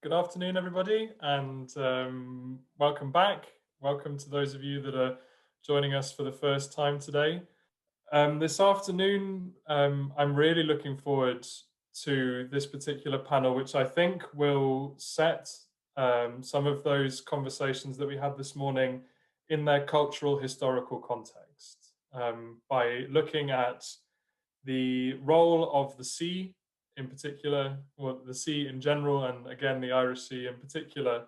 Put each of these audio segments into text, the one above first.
Good afternoon, everybody, and welcome back. Welcome to those of you that are joining us for the first time today. This afternoon, I'm really looking forward to this particular panel, which I think will set some of those conversations that we had this morning in their cultural historical context by looking at the role of the sea in particular, or the sea in general, and again the Irish Sea in particular,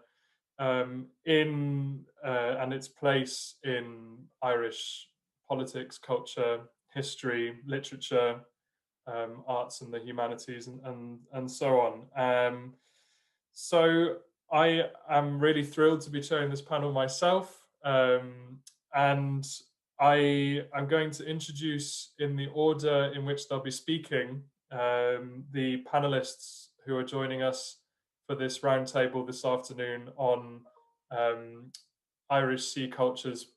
in and its place in Irish politics, culture, history, literature, arts, and the humanities, and so on. So I am really thrilled to be chairing this panel myself, and I am going to introduce in the order in which they'll be speaking the panelists who are joining us for this roundtable this afternoon on um, Irish sea cultures,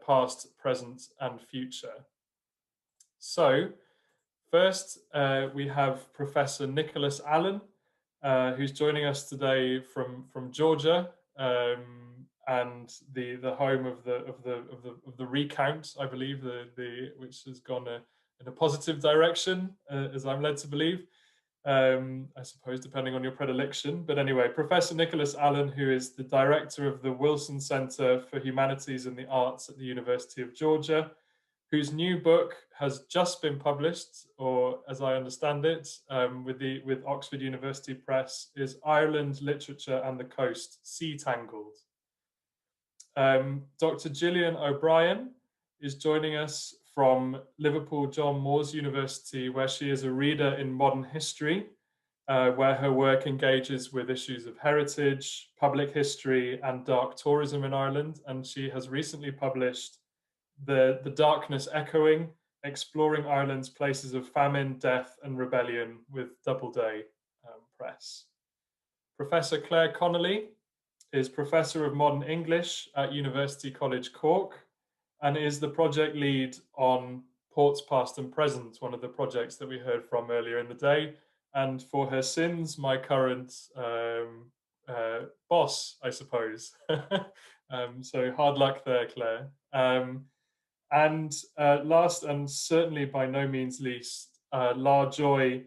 past, present, and future. So, first, we have Professor Nicholas Allen, who's joining us today from Georgia, and the home of the recount, I believe, the which has gone in a positive direction, as I'm led to believe. I suppose depending on your predilection, but anyway, Professor Nicholas Allen, who is the director of the Wilson Center for Humanities and the Arts at the University of Georgia, whose new book has just been published, or as I understand it, with Oxford University Press, is Ireland, Literature and the Coast, Sea Tangled. Dr. Gillian O'Brien is joining us from Liverpool John Moores University, where she is a reader in modern history, where her work engages with issues of heritage, public history, and dark tourism in Ireland. And she has recently published The Darkness Echoing, Exploring Ireland's Places of Famine, Death, and Rebellion with Doubleday Press. Professor Claire Connolly is Professor of Modern English at University College Cork and is the project lead on Ports Past and Present, one of the projects that we heard from earlier in the day. And for her sins, my current boss, I suppose. So hard luck there, Claire. And last and certainly by no means least, La Joy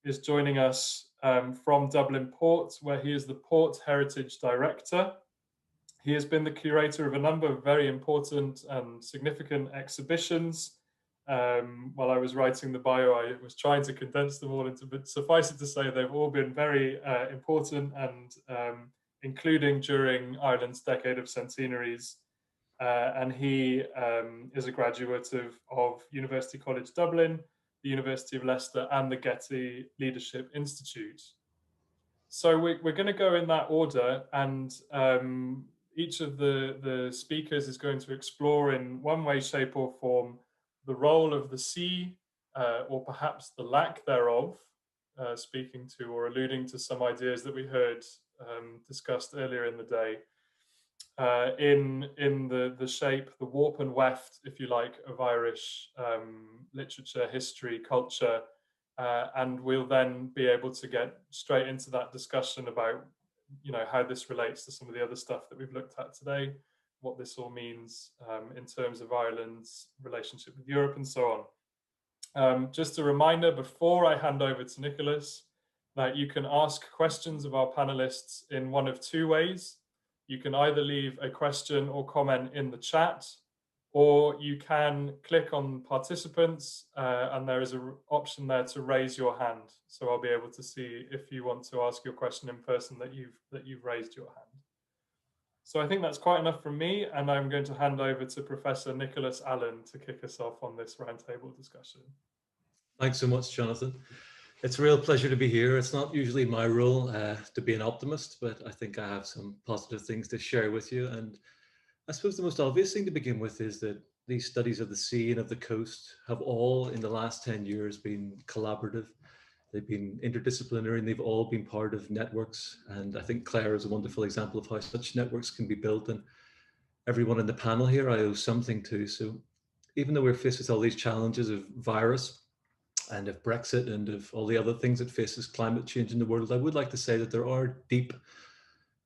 is joining us from Dublin Port, where he is the Port Heritage Director. He has been the curator of a number of very important and significant exhibitions. While I was writing the bio, I was trying to condense them all into, but suffice it to say, they've all been very important and including during Ireland's decade of centenaries. And he is a graduate of University College Dublin, the University of Leicester, and the Getty Leadership Institute. So we're going to go in that order, and each of the speakers is going to explore in one way, shape, or form the role of the sea, or perhaps the lack thereof, speaking to or alluding to some ideas that we heard discussed earlier in the day. In the shape, the warp and weft, if you like, of Irish literature, history, culture, and we'll then be able to get straight into that discussion about, how this relates to some of the other stuff that we've looked at today, what this all means in terms of Ireland's relationship with Europe, and so on. Just a reminder before I hand over to Nicholas that you can ask questions of our panelists in one of two ways. You can either leave a question or comment in the chat, or you can click on participants and there is an option there to raise your hand. So I'll be able to see if you want to ask your question in person that you've raised your hand. So I think that's quite enough from me, and I'm going to hand over to Professor Nicholas Allen to kick us off on this roundtable discussion. Thanks so much, Jonathan. It's a real pleasure to be here. It's not usually my role to be an optimist, but I think I have some positive things to share with you. And I suppose the most obvious thing to begin with is that these studies of the sea and of the coast have all, in the last 10 years, been collaborative. They've been interdisciplinary, and they've all been part of networks. And I think Claire is a wonderful example of how such networks can be built. And everyone in the panel here, I owe something to. So even though we're faced with all these challenges of virus, and of Brexit and of all the other things that faces climate change in the world, I would like to say that there are deep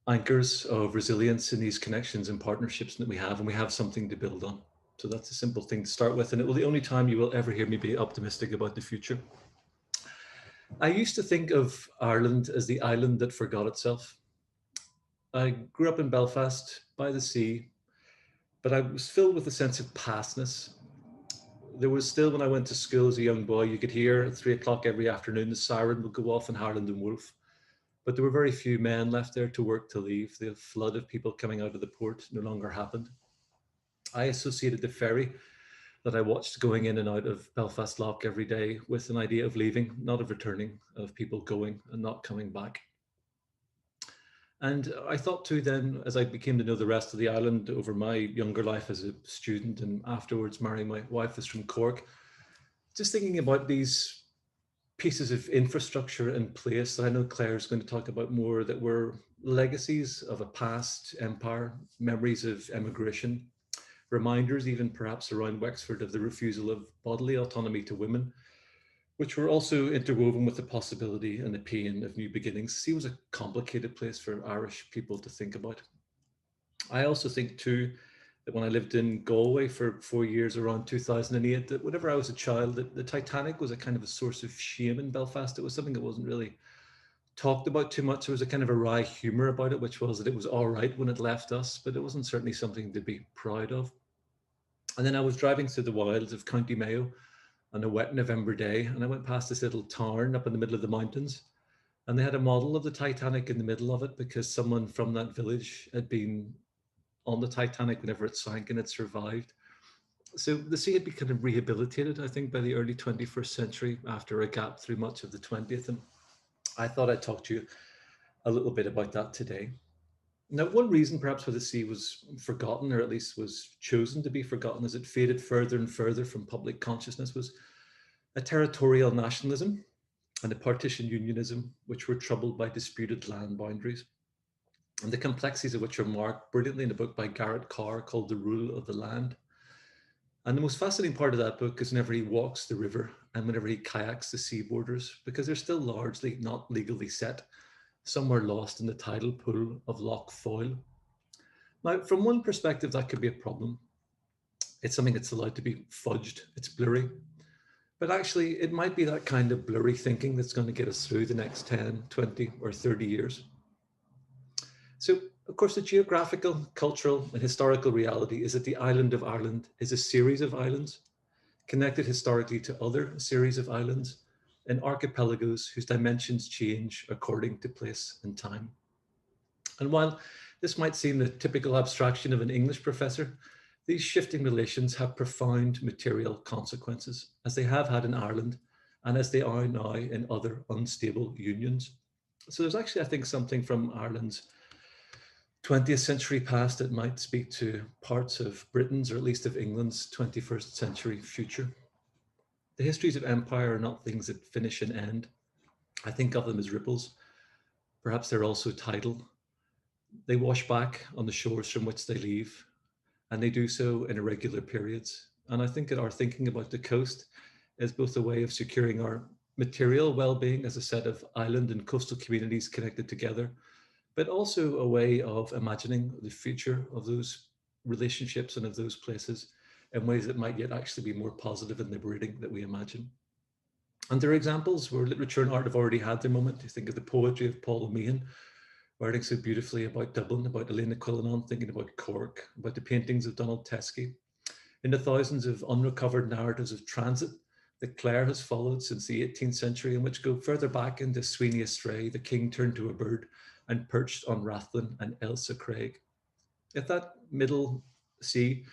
anchors of resilience in these connections and partnerships that we have, and we have something to build on. So that's a simple thing to start with, and it will be the only time you will ever hear me be optimistic about the future. I used to think of Ireland as the island that forgot itself. I grew up in Belfast by the sea, but I was filled with a sense of pastness. There was still, when I went to school as a young boy, you could hear at 3 o'clock every afternoon the siren would go off in Harland and Wolff. But there were very few men left there to work to leave. The flood of people coming out of the port no longer happened. I associated the ferry that I watched going in and out of Belfast Lough every day with an idea of leaving, not of returning, of people going and not coming back. And I thought too then, as I became to know the rest of the island over my younger life as a student and afterwards marrying my wife is from Cork, just thinking about these pieces of infrastructure in place that I know Claire is going to talk about more, that were legacies of a past empire, memories of emigration, reminders even perhaps around Wexford of the refusal of bodily autonomy to women, which were also interwoven with the possibility and the pain of new beginnings. Sea was a complicated place for Irish people to think about. I also think too that when I lived in Galway for 4 years around 2008, that whenever I was a child, that the Titanic was a kind of a source of shame in Belfast. It was something that wasn't really talked about too much. There was a kind of a wry humor about it, which was that it was all right when it left us, but it wasn't certainly something to be proud of. And then I was driving through the wilds of County Mayo on a wet November day, and I went past this little tarn up in the middle of the mountains, and they had a model of the Titanic in the middle of it because someone from that village had been on the Titanic whenever it sank and it survived. So the sea had been kind of rehabilitated, I think, by the early 21st century after a gap through much of the 20th. And I thought I'd talk to you a little bit about that today. Now, one reason perhaps why the sea was forgotten, or at least was chosen to be forgotten as it faded further and further from public consciousness, was a territorial nationalism and a partition unionism, which were troubled by disputed land boundaries, and the complexities of which are marked brilliantly in a book by Garrett Carr called The Rule of the Land. And the most fascinating part of that book is whenever he walks the river and whenever he kayaks the sea borders, because they're still largely not legally set, somewhere lost in the tidal pool of Loch Foyle. Now, from one perspective, that could be a problem. It's something that's allowed to be fudged, it's blurry. But actually, it might be that kind of blurry thinking that's going to get us through the next 10, 20, or 30 years. So, of course, the geographical, cultural, and historical reality is that the island of Ireland is a series of islands connected historically to other series of islands and archipelagos whose dimensions change according to place and time. And while this might seem the typical abstraction of an English professor, these shifting relations have profound material consequences, as they have had in Ireland and as they are now in other unstable unions. So there's actually, I think, something from Ireland's 20th century past that might speak to parts of Britain's, or at least of England's 21st century future. The histories of empire are not things that finish and end. I think of them as ripples. Perhaps they're also tidal. They wash back on the shores from which they leave, and they do so in irregular periods. And I think that our thinking about the coast is both a way of securing our material well-being as a set of island and coastal communities connected together, but also a way of imagining the future of those relationships and of those places in ways that might yet actually be more positive and liberating than we imagine. And there are examples where literature and art have already had their moment. You think of the poetry of Paul Meehan, writing so beautifully about Dublin, about Elena Quillinan, thinking about Cork, about the paintings of Donald Teskey, in the thousands of unrecovered narratives of transit that Clare has followed since the 18th century, and which go further back into Sweeney Astray, The King Turned to a Bird, and Perched on Rathlin and Elsa Craig. If that middle sea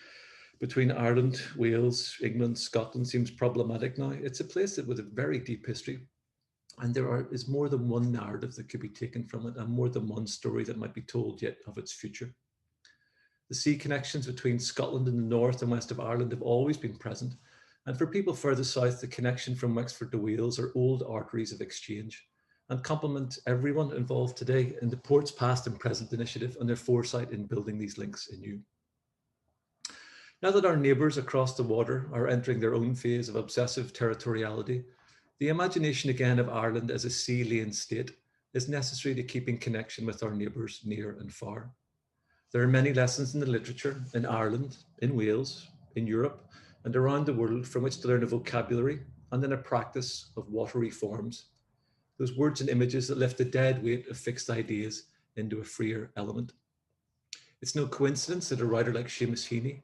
between Ireland, Wales, England, Scotland seems problematic now, it's a place that with a very deep history, and is more than one narrative that could be taken from it, and more than one story that might be told yet of its future. The sea connections between Scotland and the north and west of Ireland have always been present, and for people further south, the connection from Wexford to Wales are old arteries of exchange, and compliment everyone involved today in the Ports Past and Present initiative and their foresight in building these links anew. Now that our neighbours across the water are entering their own phase of obsessive territoriality, The imagination again of Ireland as a sea-lane state is necessary to keep in connection with our neighbours near and far. There are many lessons in the literature in Ireland, in Wales, in Europe, and around the world from which to learn a vocabulary and then a practice of watery forms, those words and images that lift the dead weight of fixed ideas into a freer element. It's no coincidence that a writer like Seamus Heaney,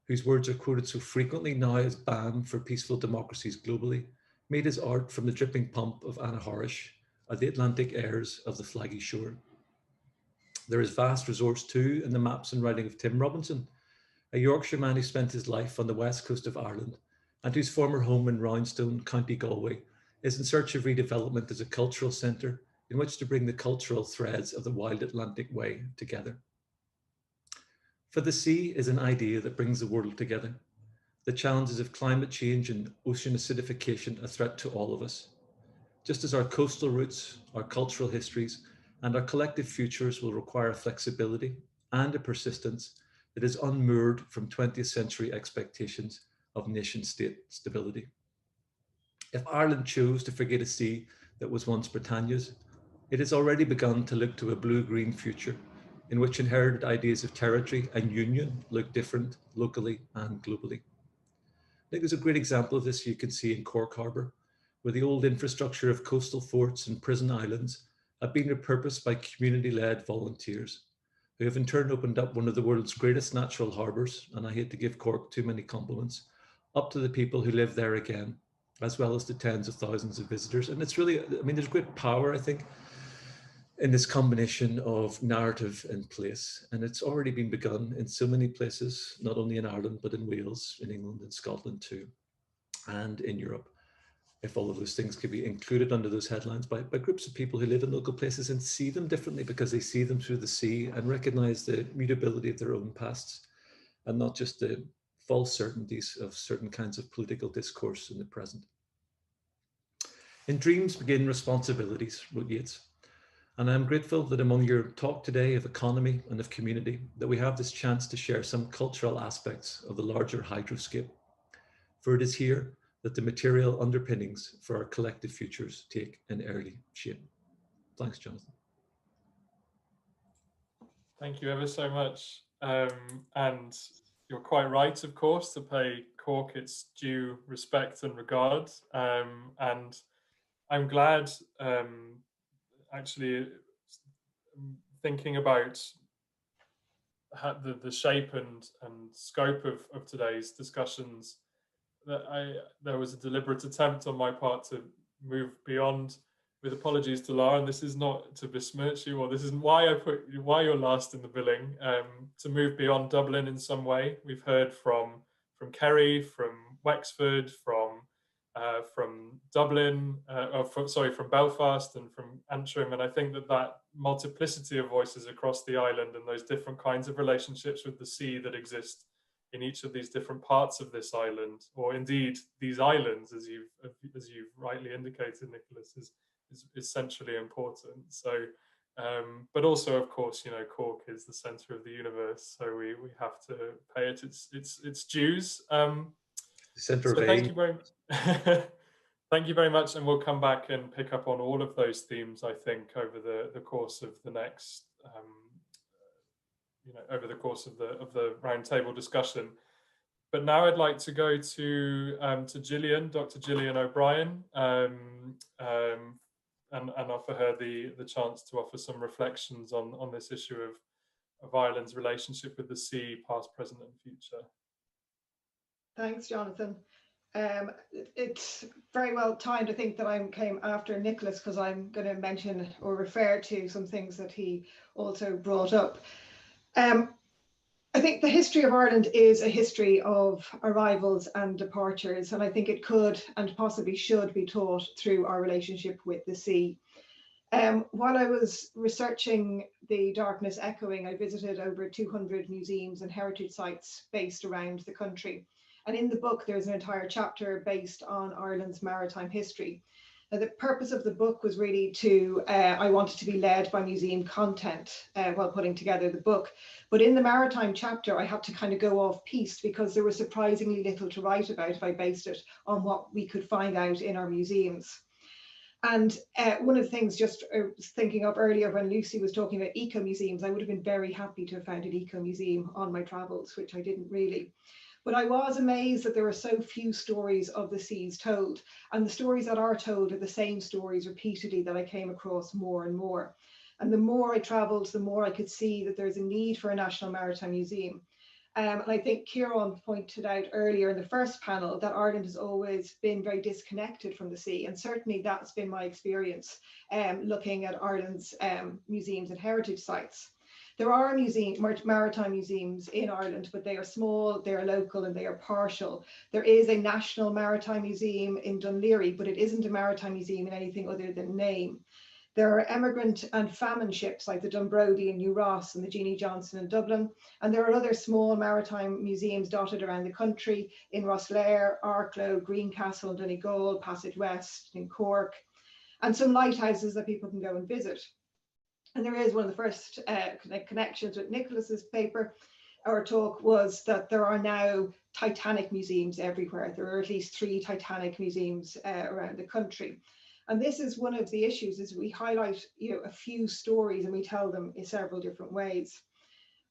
whose words are quoted so frequently now as balm for peaceful democracies globally, made his art from the dripping pump of Anna Horish or the Atlantic airs of the flaggy shore. There is vast resource too in the maps and writing of Tim Robinson, a Yorkshire man who spent his life on the west coast of Ireland and whose former home in Roundstone, County Galway, is in search of redevelopment as a cultural centre in which to bring the cultural threads of the wild Atlantic way together. For the sea is an idea that brings the world together. The challenges of climate change and ocean acidification a threat to all of us. Just as our coastal roots, our cultural histories, and our collective futures will require flexibility and a persistence that is unmoored from 20th century expectations of nation state stability. If Ireland chose to forget a sea that was once Britannia's, it has already begun to look to a blue-green future in which inherited ideas of territory and union look different locally and globally. I think there's a great example of this you can see in Cork Harbour, where the old infrastructure of coastal forts and prison islands have been repurposed by community-led volunteers, who have in turn opened up one of the world's greatest natural harbours, and I hate to give Cork too many compliments, up to the people who live there again, as well as the tens of thousands of visitors. And it's really, I mean, there's great power, I think, in this combination of narrative and place. And it's already been begun in so many places, not only in Ireland, but in Wales, in England, in Scotland too, and in Europe. If all of those things could be included under those headlines by groups of people who live in local places and see them differently because they see them through the sea and recognize the mutability of their own pasts and not just the false certainties of certain kinds of political discourse in the present. In dreams begin responsibilities, wrote Yeats. And I'm grateful that among your talk today of economy and of community, that we have this chance to share some cultural aspects of the larger hydroscape. For it is here that the material underpinnings for our collective futures take an early shape. Thanks, Jonathan. Thank you ever so much. And you're quite right, of course, to pay Cork its due respect and regard. And I'm glad, actually, thinking about the shape and scope of today's discussions, that there was a deliberate attempt on my part to move beyond, with apologies to Lara, and this is not to besmirch you, or this isn't why you're last in the billing, to move beyond Dublin in some way. We've heard from Kerry, from Wexford, from Dublin, from Belfast and from Antrim, and I think that multiplicity of voices across the island and those different kinds of relationships with the sea that exist in each of these different parts of this island, or indeed these islands, as you've rightly indicated, Nicholas, is centrally important. So, but also, of course, Cork is the centre of the universe, so we have to pay it its dues. Centre so of thank you very much. Thank you very much, and we'll come back and pick up on all of those themes, I think, over the course of the next, over the course of the roundtable discussion. But now I'd like to go to Gillian, Dr. Gillian O'Brien, and offer her the chance to offer some reflections on this issue of Ireland's relationship with the sea, past, present, and future. Thanks, Jonathan. It's very well timed, I think, that I came after Nicholas, because I'm going to mention or refer to some things that he also brought up. I think the history of Ireland is a history of arrivals and departures, and I think it could and possibly should be taught through our relationship with the sea. While I was researching the Darkness Echoing, I visited over 200 museums and heritage sites based around the country. And in the book, there's an entire chapter based on Ireland's maritime history. Now, the purpose of the book was really to, I wanted to be led by museum content while putting together the book. But in the maritime chapter, I had to kind of go off piste because there was surprisingly little to write about if I based it on what we could find out in our museums. And one of the things just thinking of earlier when Lucy was talking about eco-museums, I would have been very happy to have found an eco-museum on my travels, which I didn't really. But I was amazed that there are so few stories of the seas told. And the stories that are told are the same stories repeatedly that I came across more and more. And the more I travelled, the more I could see that there's a need for a National Maritime Museum. And I think Kieran pointed out earlier in the first panel that Ireland has always been very disconnected from the sea. And certainly that's been my experience looking at Ireland's museums and heritage sites. There are maritime museums in Ireland, but they are small, they are local, and they are partial. There is a National Maritime Museum in Dún Laoghaire, but it isn't a maritime museum in anything other than name. There are emigrant and famine ships like the Dunbrody in New Ross and the Jeannie Johnson in Dublin. And there are other small maritime museums dotted around the country in Rosslare, Arklow, Greencastle, Donegal, Passage West, in Cork, and some lighthouses that people can go and visit. And there is one of the first connections with Nicholas's paper or talk was that there are now Titanic museums everywhere. There are at least 3 Titanic museums around the country. And this is one of the issues, is we highlight a few stories and we tell them in several different ways.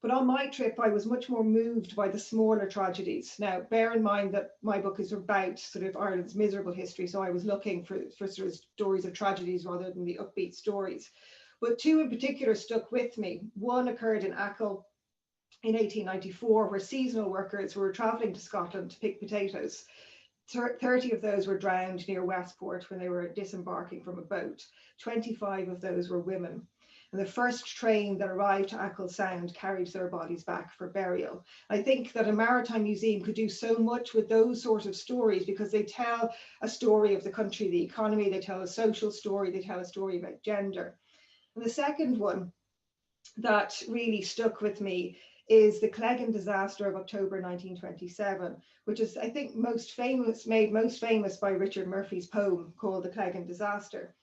But on my trip, I was much more moved by the smaller tragedies. Now, bear in mind that my book is about sort of Ireland's miserable history, so I was looking for sort of stories of tragedies rather than the upbeat stories. But 2 in particular stuck with me. One occurred in Achill in 1894, where seasonal workers were travelling to Scotland to pick potatoes. 30 of those were drowned near Westport when they were disembarking from a boat. 25 of those were women. And the first train that arrived to Achill Sound carried their bodies back for burial. I think that a maritime museum could do so much with those sort of stories because they tell a story of the country, the economy, they tell a social story, they tell a story about gender. And the second one that really stuck with me is the Cleggan disaster of October 1927, which is, I think, made most famous by Richard Murphy's poem called The Cleggan Disaster.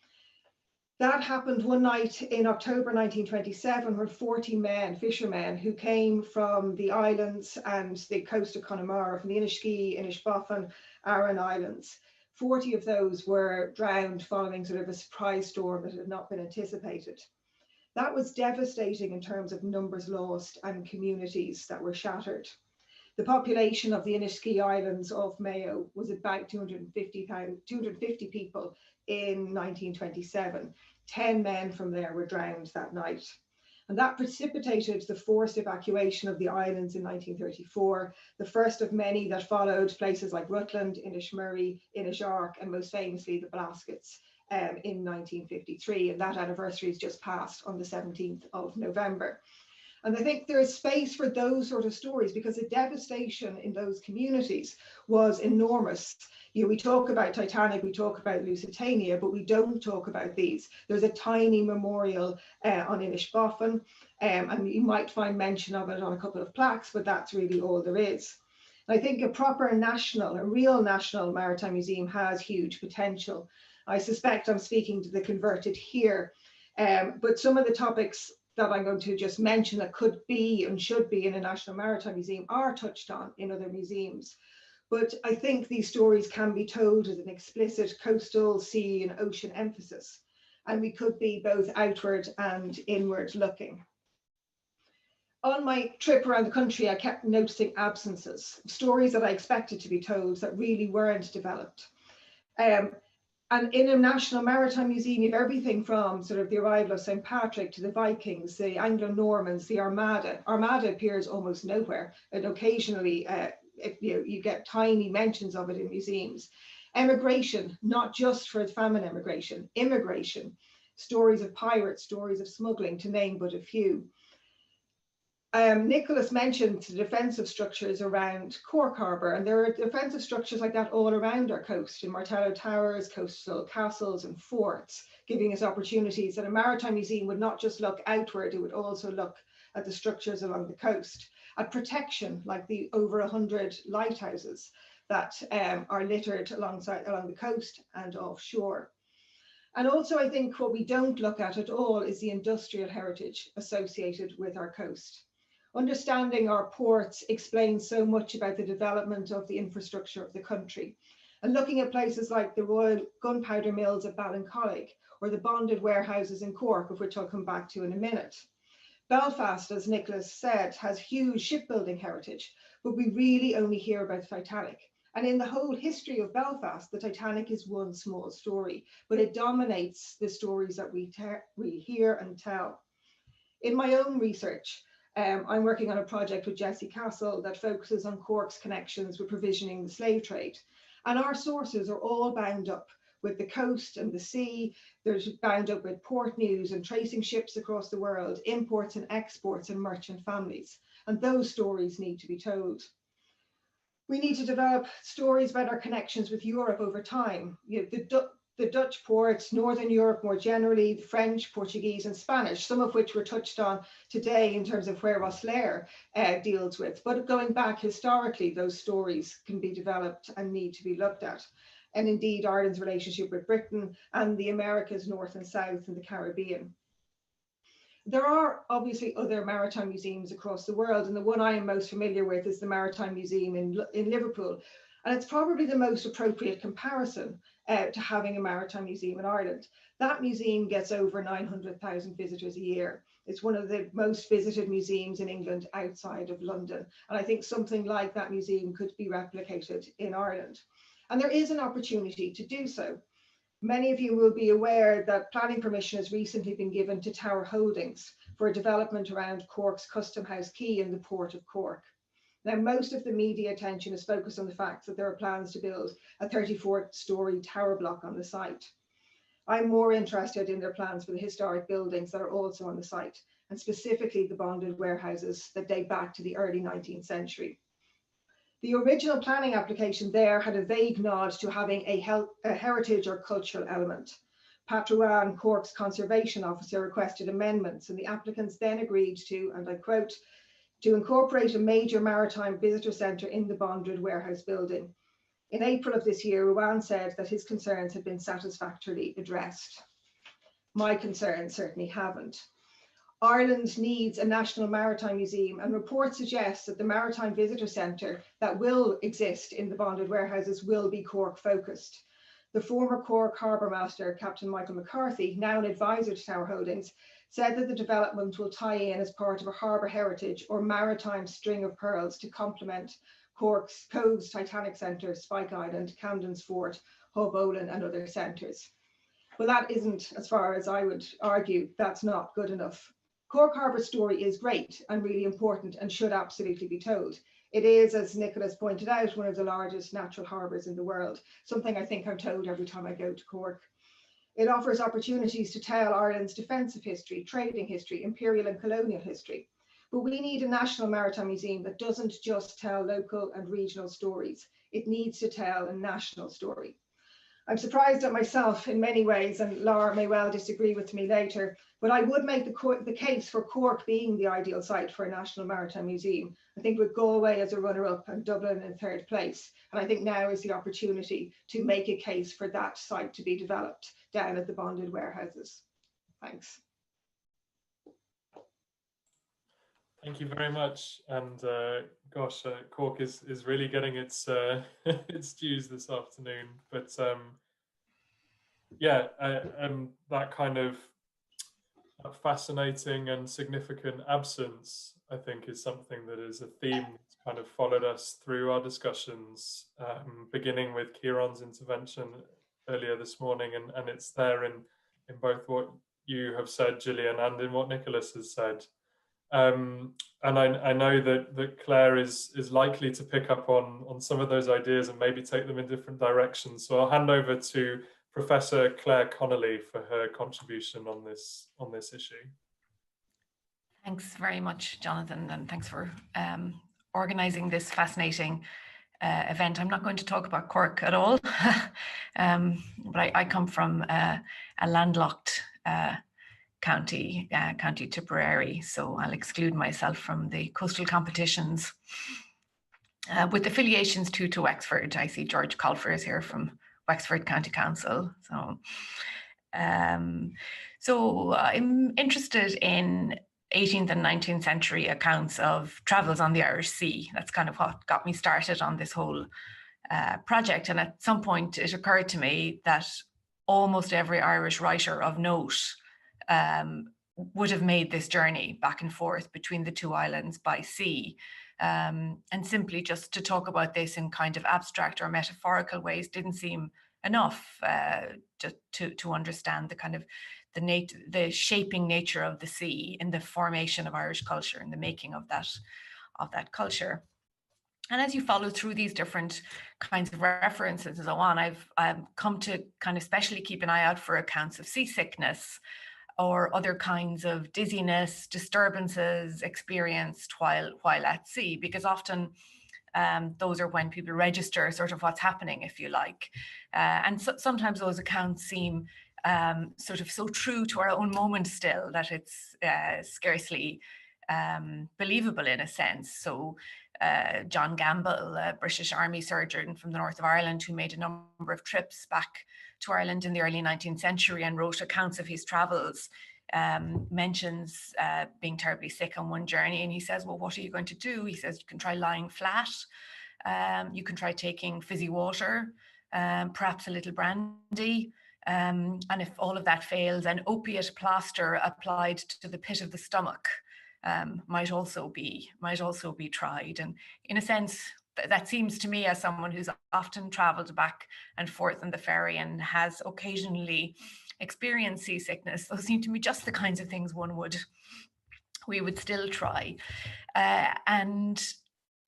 That happened one night in October 1927, where 40 men, fishermen, who came from the islands and the coast of Connemara, from the Inishkea, Inishbofin, Aran Islands. 40 of those were drowned following sort of a surprise storm that had not been anticipated. That was devastating in terms of numbers lost and communities that were shattered. The population of the Inishkea Islands off Mayo was about 250 people in 1927. 10 men from there were drowned that night. And that precipitated the forced evacuation of the islands in 1934, the first of many that followed places like Rutland, Inishmurray, Inishark, and most famously the Blaskets in 1953. And that anniversary is just passed on the 17th of November. And I think there is space for those sort of stories because the devastation in those communities was enormous. We talk about Titanic, we talk about Lusitania, but we don't talk about these. There's a tiny memorial on Inishbofin, and you might find mention of it on a couple of plaques, but that's really all there is. I think a real national maritime museum has huge potential. I suspect I'm speaking to the converted here, but some of the topics that I'm going to just mention that could be and should be in a National Maritime Museum are touched on in other museums. But I think these stories can be told as an explicit coastal, sea and ocean emphasis. And we could be both outward and inward looking. On my trip around the country, I kept noticing absences, stories that I expected to be told that really weren't developed. And in a National Maritime Museum, you have everything from sort of the arrival of St. Patrick to the Vikings, the Anglo-Normans, the Armada. Armada appears almost nowhere, and occasionally you get tiny mentions of it in museums. Emigration, not just for famine emigration, immigration, stories of pirates, stories of smuggling, to name but a few. Nicholas mentioned the defensive structures around Cork Harbour, and there are defensive structures like that all around our coast, in Martello Towers, coastal castles and forts, giving us opportunities that a maritime museum would not just look outward, it would also look at the structures along the coast, at protection, like the over 100 lighthouses that are littered along the coast and offshore. And also, I think what we don't look at all is the industrial heritage associated with our coast. Understanding our ports explains so much about the development of the infrastructure of the country. And looking at places like the Royal Gunpowder Mills at Ballincollig or the bonded warehouses in Cork, of which I'll come back to in a minute. Belfast, as Nicholas said, has huge shipbuilding heritage, but we really only hear about the Titanic. And in the whole history of Belfast, the Titanic is one small story, but it dominates the stories that we hear and tell. In my own research, I'm working on a project with Jessie Castle that focuses on Cork's connections with provisioning the slave trade. And our sources are all bound up with the coast and the sea. They're bound up with port news and tracing ships across the world, imports and exports and merchant families. And those stories need to be told. We need to develop stories about our connections with Europe over time. You know, the Dutch ports, Northern Europe more generally, the French, Portuguese and Spanish, some of which were touched on today in terms of where Rosslare deals with. But going back historically, those stories can be developed and need to be looked at. And indeed, Ireland's relationship with Britain and the Americas, North and South and the Caribbean. There are obviously other maritime museums across the world, and the one I am most familiar with is the Maritime Museum in Liverpool. And it's probably the most appropriate comparison to having a maritime museum in Ireland. That museum gets over 900,000 visitors a year. It's one of the most visited museums in England outside of London. And I think something like that museum could be replicated in Ireland. And there is an opportunity to do so. Many of you will be aware that planning permission has recently been given to Tower Holdings for a development around Cork's Custom House Quay in the Port of Cork. Now, most of the media attention is focused on the fact that there are plans to build a 34-storey tower block on the site. I'm more interested in their plans for the historic buildings that are also on the site, and specifically the bonded warehouses that date back to the early 19th century. The original planning application there had a vague nod to having a heritage or cultural element. Pat Ruan, Cork's conservation officer, requested amendments, and the applicants then agreed to, and I quote, to incorporate a major maritime visitor centre in the bonded warehouse building. In April of this year, Ruan said that his concerns had been satisfactorily addressed. My concerns certainly haven't. Ireland needs a national maritime museum, and reports suggest that the maritime visitor centre that will exist in the bonded warehouses will be Cork focused. The former Cork Harbour Master, Captain Michael McCarthy, now an advisor to Tower Holdings, said that the development will tie in as part of a harbour heritage or maritime string of pearls to complement Cork's Cove's Titanic Centre, Spike Island, Camden's Fort, Hub Olin and other centres. Well, that isn't, as far as I would argue, that's not good enough. Cork Harbour's story is great and really important and should absolutely be told. It is, as Nicholas pointed out, one of the largest natural harbours in the world, something I think I'm told every time I go to Cork. It offers opportunities to tell Ireland's defensive history, trading history, imperial and colonial history. But we need a national maritime museum that doesn't just tell local and regional stories. It needs to tell a national story. I'm surprised at myself in many ways, and Laura may well disagree with me later, but I would make the case for Cork being the ideal site for a National Maritime Museum. I think with Galway as a runner-up and Dublin in third place. And I think now is the opportunity to make a case for that site to be developed down at the bonded warehouses. Thanks. Thank you very much. And gosh, Cork is really getting its its dues this afternoon. But yeah, that kind of fascinating and significant absence, I think, is something that is a theme that's kind of followed us through our discussions, beginning with Kieran's intervention earlier this morning, and it's there in both what you have said, Gillian, and in what Nicholas has said. And I know that Claire is likely to pick up on some of those ideas and maybe take them in different directions. So I'll hand over to Professor Claire Connolly for her contribution on this issue. Thanks very much, Jonathan, and thanks for organising this fascinating event. I'm not going to talk about Cork at all, but I come from a landlocked county, County Tipperary, so I'll exclude myself from the coastal competitions. With affiliations to Wexford, I see George Colfer is here from Wexford County Council. So So I'm interested in 18th and 19th century accounts of travels on the Irish Sea. That's kind of what got me started on this whole project. And at some point it occurred to me that almost every Irish writer of note would have made this journey back and forth between the two islands by sea. And simply just to talk about this in kind of abstract or metaphorical ways didn't seem enough to understand the kind of the shaping nature of the sea in the formation of Irish culture and the making of that culture. And as you follow through these different kinds of references and so on, I've come to kind of especially keep an eye out for accounts of seasickness or other kinds of dizziness, disturbances experienced while at sea, because often those are when people register sort of what's happening, if you like. And sometimes those accounts seem sort of so true to our own moment still that it's scarcely believable in a sense. So John Gamble, a British Army surgeon from the north of Ireland who made a number of trips back to Ireland in the early 19th century and wrote accounts of his travels, mentions being terribly sick on one journey, and he says, well, what are you going to do? He says, you can try lying flat, you can try taking fizzy water, perhaps a little brandy, and if all of that fails, an opiate plaster applied to the pit of the stomach might also be tried. And in a sense, that seems to me, as someone who's often traveled back and forth on the ferry and has occasionally experienced seasickness, those seem to me just the kinds of things we would still try. And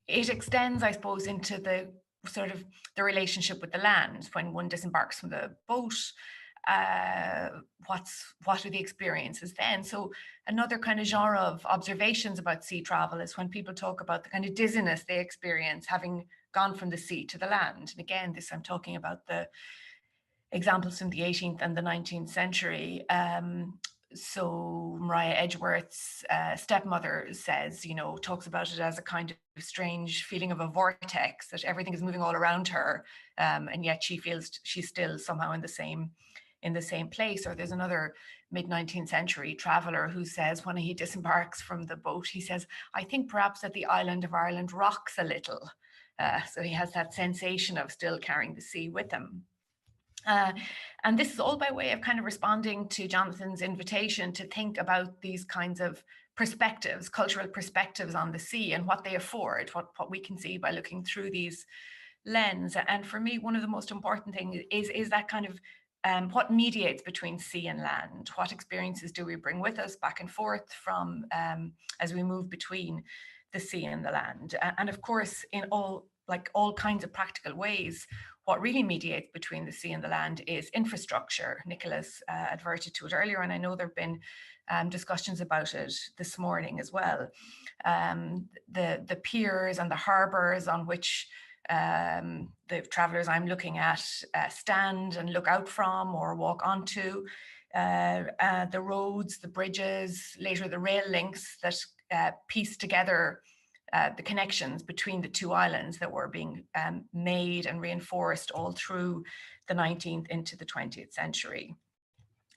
it extends, I suppose, into the sort of the relationship with the land. When one disembarks from the boat, what are the experiences then? So another kind of genre of observations about sea travel is when people talk about the kind of dizziness they experience having gone from the sea to the land. And again, this I'm talking about the examples from the 18th and the 19th century. So Maria Edgeworth's stepmother says, talks about it as a kind of strange feeling of a vortex, that everything is moving all around her, and yet she feels she's still somehow in the same place. Or there's another mid-19th century traveller who says when he disembarks from the boat, he says, I think perhaps that the island of Ireland rocks a little. So he has that sensation of still carrying the sea with him. And this is all by way of kind of responding to Jonathan's invitation to think about these kinds of perspectives, cultural perspectives on the sea and what they afford, what we can see by looking through these lens. And for me, one of the most important things is that kind of what mediates between sea and land. What experiences do we bring with us back and forth from as we move between the sea and the land? And of course, in all kinds of practical ways, what really mediates between the sea and the land is infrastructure. Nicholas adverted to it earlier, and I know there have been discussions about it this morning as well. The piers and the harbours on which the travellers I'm looking at stand and look out from or walk onto, the roads, the bridges, later the rail links that piece together the connections between the two islands that were being made and reinforced all through the 19th into the 20th century.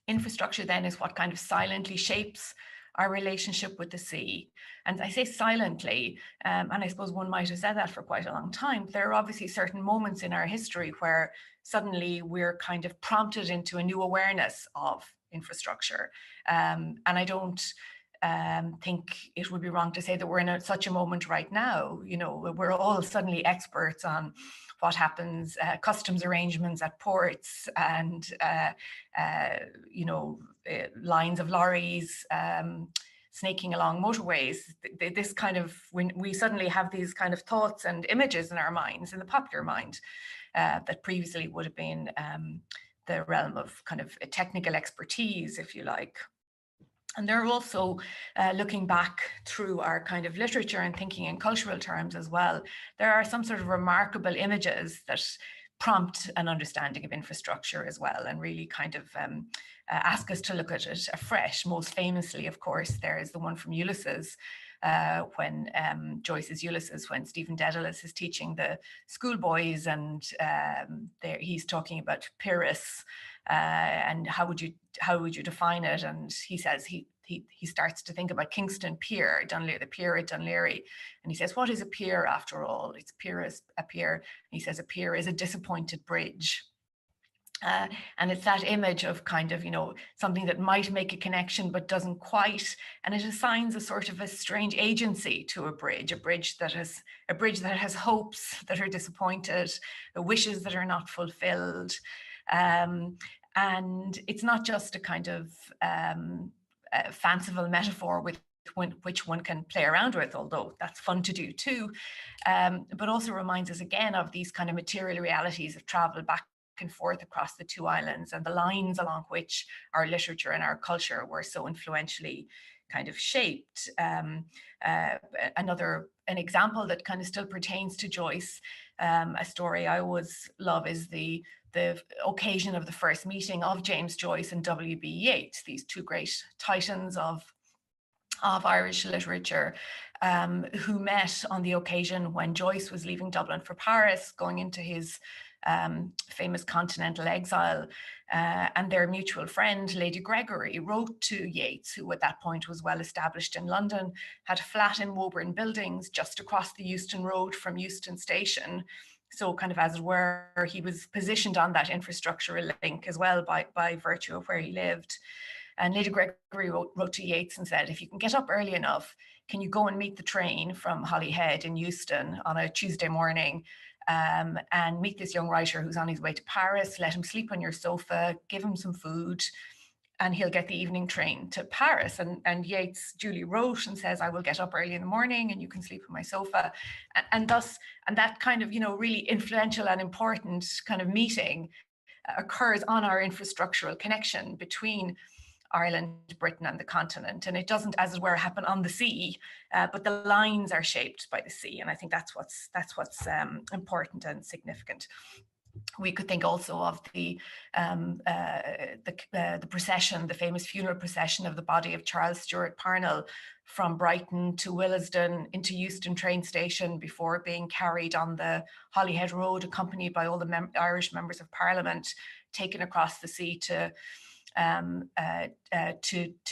Infrastructure then is what kind of silently shapes our relationship with the sea. And I say silently, and I suppose one might have said that for quite a long time. There are obviously certain moments in our history where suddenly we're kind of prompted into a new awareness of infrastructure. And I don't think it would be wrong to say that we're in such a moment right now. We're all suddenly experts on what happens, customs arrangements at ports and, lines of lorries snaking along motorways. This kind of, when we suddenly have these kind of thoughts and images in our minds, in the popular mind, that previously would have been the realm of kind of technical expertise, if you like. And they're also looking back through our kind of literature and thinking in cultural terms as well. There are some sort of remarkable images that prompt an understanding of infrastructure as well, and really kind of ask us to look at it afresh. Most famously, of course, there is the one from Ulysses, when Joyce's Ulysses, when Stephen Dedalus is teaching the schoolboys, and he's talking about Pyrrhus, and how would you define it? And he says he starts to think about Kingston Pier, the pier at Dunleary, and he says, what is a pier after all? It's a pier. He says a pier is a disappointed bridge. And it's that image of kind of, something that might make a connection but doesn't quite, and it assigns a sort of a strange agency to a bridge that has hopes that are disappointed, wishes that are not fulfilled, and it's not just a kind of fanciful metaphor with which one can play around with, although that's fun to do too, but also reminds us again of these kind of material realities of travel back and forth across the two islands, and the lines along which our literature and our culture were so influentially kind of shaped. An example that kind of still pertains to Joyce, a story I always love, is the occasion of the first meeting of James Joyce and W.B. Yeats, these two great titans of Irish literature, who met on the occasion when Joyce was leaving Dublin for Paris, going into his famous continental exile, and their mutual friend, Lady Gregory, wrote to Yeats, who at that point was well established in London, had a flat in Woburn Buildings just across the Euston Road from Euston Station. So kind of, as it were, he was positioned on that infrastructural link as well by virtue of where he lived. And Lady Gregory wrote to Yeats and said, if you can get up early enough, can you go and meet the train from Holyhead in Euston on a Tuesday morning, and meet this young writer who's on his way to Paris, let him sleep on your sofa, give him some food, and he'll get the evening train to Paris. And Yeats duly wrote and says, I will get up early in the morning and you can sleep on my sofa. And that kind of, really influential and important kind of meeting occurs on our infrastructural connection between Ireland, Britain, and the continent. And it doesn't, as it were, happen on the sea, but the lines are shaped by the sea. And I think that's what's important and significant. We could think also of the procession, the famous funeral procession of the body of Charles Stewart Parnell from Brighton to Willesden into Euston train station before being carried on the Holyhead Road, accompanied by all the Irish members of Parliament, taken across the sea to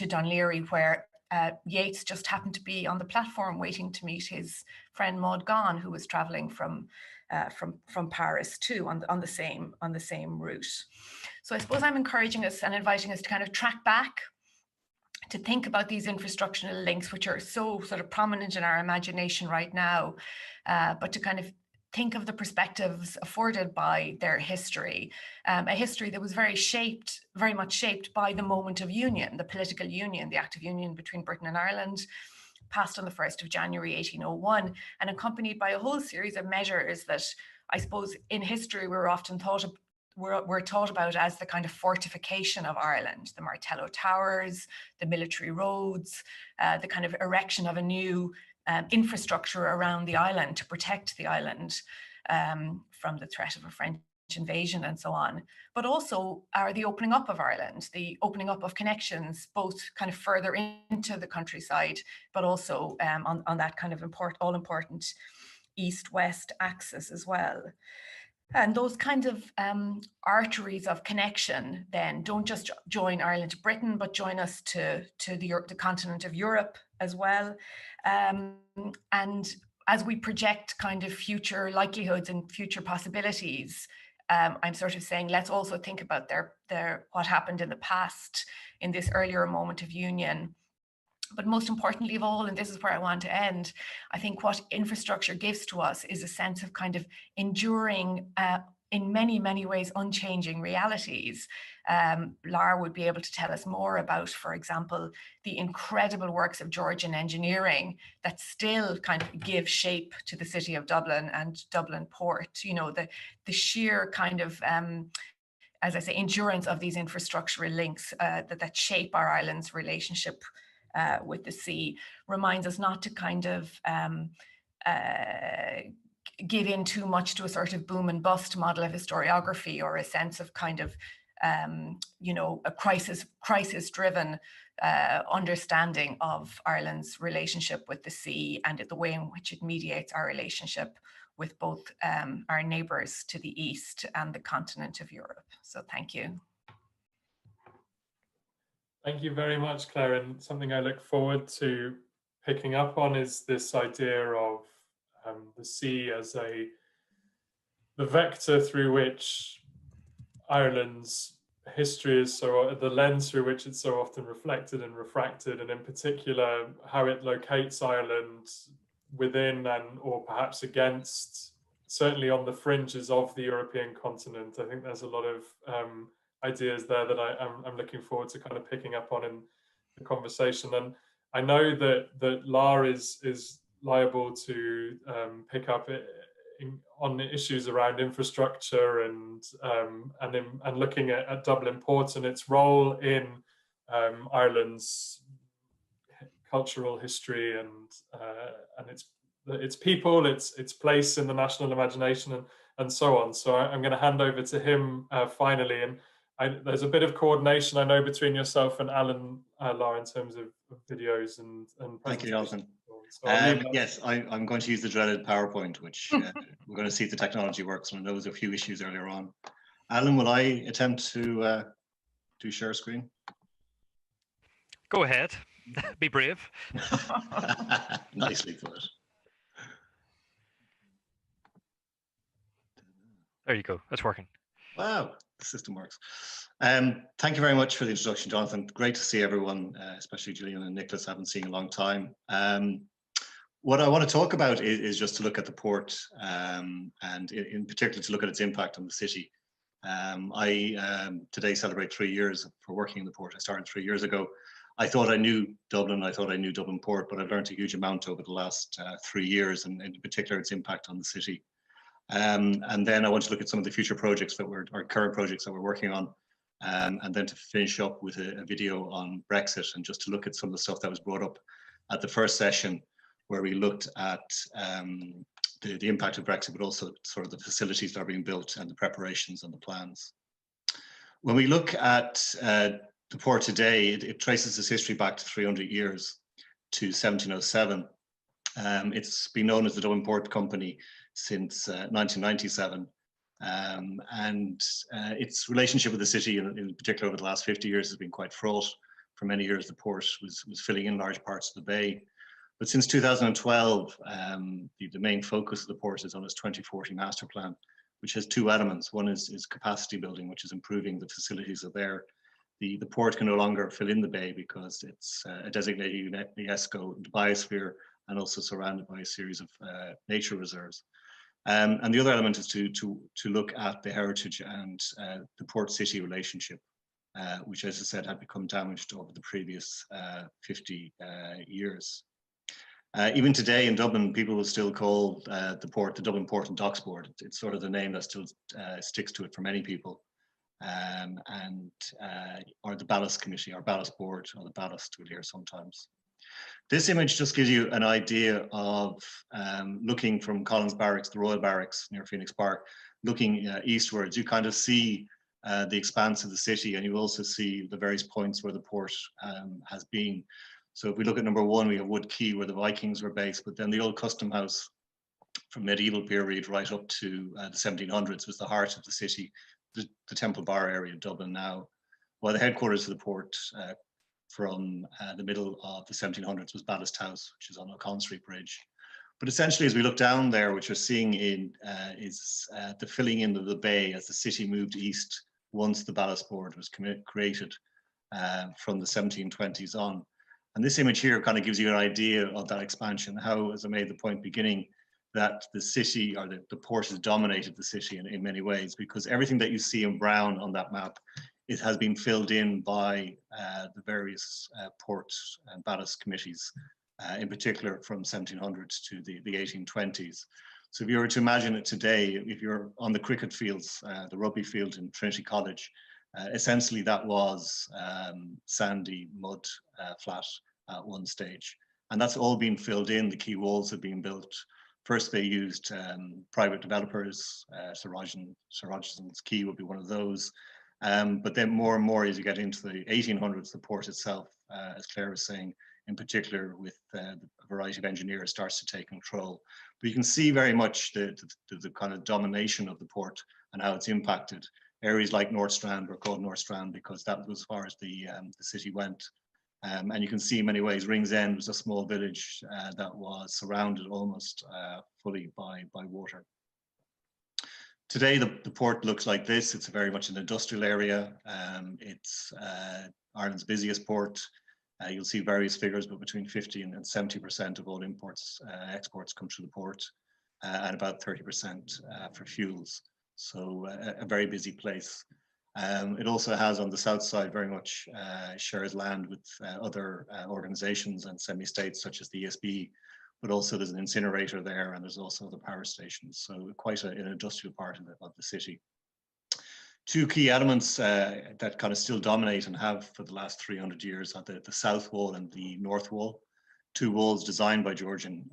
Dunleary, where Yeats just happened to be on the platform waiting to meet his friend Maud Gonne, who was traveling from Paris too on the same route. So I suppose I'm encouraging us and inviting us to kind of track back, to think about these infrastructural links, which are so sort of prominent in our imagination right now, but to kind of think of the perspectives afforded by their history, a history that was very much shaped by the moment of union, the political union, the Act of Union between Britain and Ireland, passed on the 1st of January 1801, and accompanied by a whole series of measures that I suppose in history we're often taught about as the kind of fortification of Ireland, the Martello Towers, the military roads, the kind of erection of a new infrastructure around the island to protect the island from the threat of a French invasion and so on, but also the opening up of Ireland, the opening up of connections, both kind of further into the countryside, but also on that kind of all-important east-west axis as well. And those kinds of arteries of connection then don't just join Ireland to Britain, but join us to the continent of Europe as well. And as we project kind of future likelihoods and future possibilities, I'm sort of saying, let's also think about what happened in the past in this earlier moment of union. But most importantly of all, and this is where I want to end, I think what infrastructure gives to us is a sense of kind of enduring, in many, many ways, unchanging realities. Lara would be able to tell us more about, for example, the incredible works of Georgian engineering that still kind of give shape to the city of Dublin and Dublin Port. The sheer kind of, as I say, endurance of these infrastructural links that shape our island's relationship with the sea reminds us not to kind of give in too much to a sort of boom and bust model of historiography, or a sense of kind of, you know, a crisis-driven understanding of Ireland's relationship with the sea and the way in which it mediates our relationship with both our neighbours to the east and the continent of Europe. So thank you. Thank you very much, Claire. And something I look forward to picking up on is this idea of the sea as the vector through which Ireland's history is the lens through which it's so often reflected and refracted, and in particular how it locates Ireland within or perhaps against, certainly on the fringes of the European continent. I think there's a lot of ideas there that I'm looking forward to kind of picking up on in the conversation. And I know that Lar is liable to pick up on the issues around infrastructure and looking at Dublin Port and its role in Ireland's cultural history and its people, its place in the national imagination, and so on. So I'm going to hand over to him finally. And there's a bit of coordination, I know, between yourself and Alan, Lar, in terms of videos and Thank you, Jonathan. So yes, I'm going to use the dreaded PowerPoint, which we're going to see if the technology works. And there was a few issues earlier on. Alan, will I attempt to share screen? Go ahead. Be brave. Nicely put. There you go. That's working. Wow, the system works. Thank you very much for the introduction, Jonathan. Great to see everyone, especially Gillian and Nicholas. I haven't seen in a long time. What I want to talk about is just to look at the port and in particular to look at its impact on the city. I today celebrate 3 years for working in the port. I started 3 years ago. I thought I knew Dublin, I thought I knew Dublin Port, but I've learned a huge amount over the last 3 years, and in particular its impact on the city. And then I want to look at some of the future projects our current projects that we're working on, and then to finish up with a video on Brexit, and just to look at some of the stuff that was brought up at the first session, where we looked at the impact of Brexit, but also sort of the facilities that are being built and the preparations and the plans. When we look at the port today, it traces its history back to 300 years to 1707. It's been known as the Dublin Port Company since 1997. And its relationship with the city, in particular over the last 50 years, has been quite fraught. For many years, the port was filling in large parts of the bay. But since 2012, the main focus of the port is on its 2040 master plan, which has two elements. One is capacity building, which is improving the facilities that are there. The port can no longer fill in the bay because it's a designated UNESCO biosphere and also surrounded by a series of nature reserves. And the other element is to look at the heritage and the port-city relationship, which, as I said, had become damaged over the previous 50 years. Even today in Dublin, people will still call the port the Dublin Port and Docks Board. It's sort of the name that still sticks to it for many people. Or the Ballast Committee, or Ballast Board, or the Ballast we'll hear sometimes. This image just gives you an idea of looking from Collins Barracks, the Royal Barracks near Phoenix Park, looking eastwards. You kind of see the expanse of the city, and you also see the various points where the port has been. So if we look at number one, we have Wood Quay, where the Vikings were based, but then the old custom house from medieval period right up to the 1700s was the heart of the city, the Temple Bar area of Dublin now, while the headquarters of the port from the middle of the 1700s was Ballast House, which is on O'Connell Street Bridge. But essentially, as we look down there, what you're seeing is the filling in of the bay as the city moved east once the Ballast Board was created from the 1720s on. And this image here kind of gives you an idea of that expansion, how, as I made the point beginning, that the city, or the port, has dominated the city in many ways, because everything that you see in brown on that map, it has been filled in by the various port and ballast committees, in particular from 1700s to the 1820s. So if you were to imagine it today, if you're on the cricket fields, the rugby field in Trinity College, essentially that was sandy mud flat at one stage. And that's all been filled in. The quay walls have been built. First, they used private developers. Sir Rogerson's Quay would be one of those. But then more and more, as you get into the 1800s, the port itself, as Claire was saying, in particular with a variety of engineers, starts to take control. But you can see very much the kind of domination of the port and how it's impacted. Areas like North Strand were called North Strand because that was as far as the city went. And you can see in many ways Ringsend was a small village that was surrounded almost fully by water. Today, the port looks like this. It's very much an industrial area. It's Ireland's busiest port. You'll see various figures, but between 50 and 70% of all imports, exports come through the port, and about 30% for fuels. So a very busy place. It also has on the south side very much shares land with other organizations and semi-states such as the ESB, but also there's an incinerator there and there's also the power stations. So quite an industrial part of the city. Two key elements that kind of still dominate and have for the last 300 years are the south wall and the north wall. Two walls designed by Georgian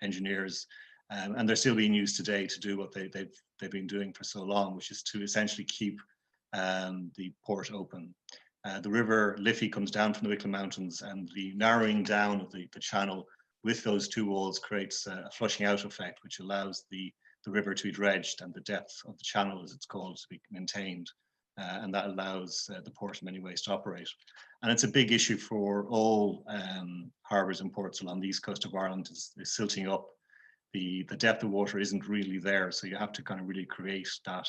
engineers, and they're still being used today to do what they've been doing for so long, which is to essentially keep the port open. The river Liffey comes down from the Wicklow Mountains, and the narrowing down of the channel with those two walls creates a flushing out effect, which allows the river to be dredged and the depth of the channel, as it's called, to be maintained. And that allows the port in many ways to operate. And it's a big issue for all harbours and ports along the east coast of Ireland, is silting up. The depth of water isn't really there, so you have to kind of really create that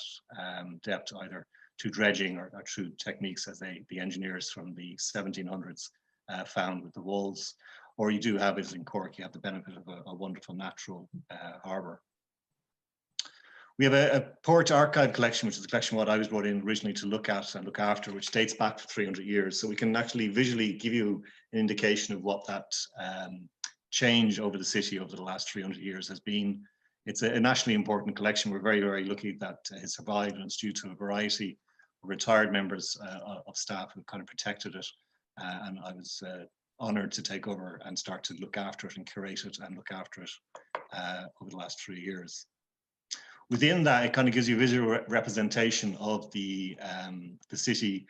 depth either through dredging or through techniques as the engineers from the 1700s found with the walls. Or you do have, as in Cork, you have the benefit of a wonderful natural harbour. We have a port archive collection, which is a collection what I was brought in originally to look at and look after, which dates back for 300 years. So we can actually visually give you an indication of what that change over the city over the last 300 years has been. It's a nationally important collection. We're very, very lucky that it survived, and it's due to a variety of retired members of staff who kind of protected it. And I was honoured to take over and start to look after it and curate it and look after it over the last 3 years. Within that, it kind of gives you a visual representation of the city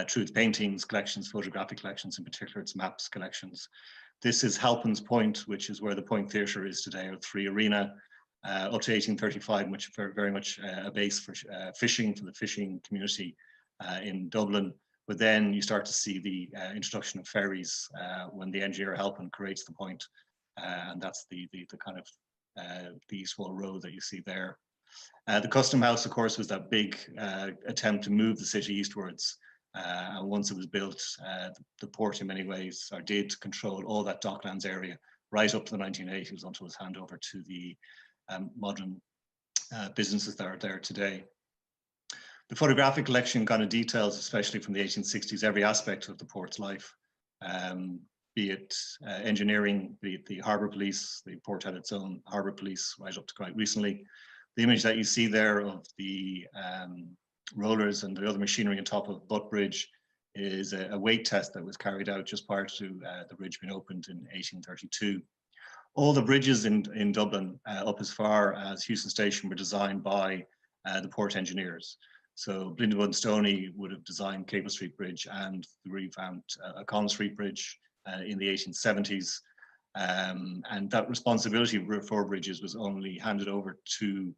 through its paintings collections, photographic collections, in particular its maps collections. This is Halpin's Point, which is where the Point Theatre is today, or Three Arena, up to 1835, which is very much a base for fishing, for the fishing community in Dublin. But then you start to see the introduction of ferries when the engineer Halpin creates the point, and that's the kind of the East Wall Road that you see there. The Custom House, of course, was that big attempt to move the city eastwards. And once it was built, the port in many ways did control all that docklands area right up to the 1980s until it was handed over to the modern businesses that are there today. The photographic collection kind of details, especially from the 1860s, every aspect of the port's life, be it engineering, be it the harbour police. The port had its own harbour police right up to quite recently. The image that you see there of the rollers and the other machinery on top of Butt Bridge is a weight test that was carried out just prior to the bridge being opened in 1832. All the bridges in Dublin up as far as Houston Station were designed by the port engineers. So Blindenwood and Stoney would have designed Cable Street Bridge and the revamped O'Connell Street Bridge in the 1870s. And that responsibility for bridges was only handed over to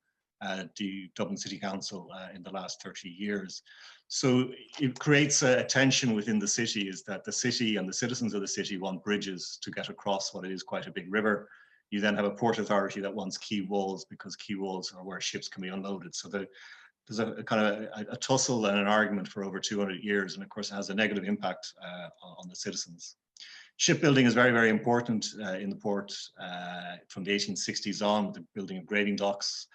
the Dublin City Council in the last 30 years. So it creates a tension within the city, is that the city and the citizens of the city want bridges to get across what is quite a big river. You then have a port authority that wants quay walls, because quay walls are where ships can be unloaded. So there's a kind of a tussle and an argument for over 200 years, and of course it has a negative impact on the citizens. Shipbuilding is very, very important in the port from the 1860s on, with the building of grading docks.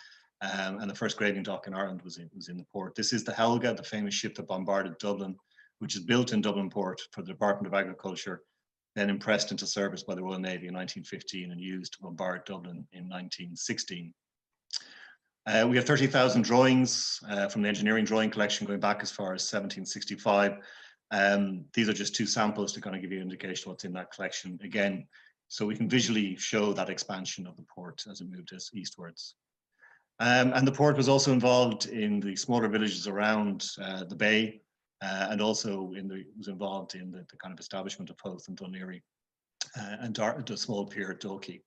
And the first grading dock in Ireland was in the port. This is the Helga, the famous ship that bombarded Dublin, which is built in Dublin Port for the Department of Agriculture, then impressed into service by the Royal Navy in 1915 and used to bombard Dublin in 1916. We have 30,000 drawings from the engineering drawing collection going back as far as 1765. These are just two samples to kind of give you an indication of what's in that collection. Again, So we can visually show that expansion of the port as it moved eastwards. And the port was also involved in the smaller villages around the bay, and also was involved in the kind of establishment of Howth and Dunleary, and the small pier at Dalkey.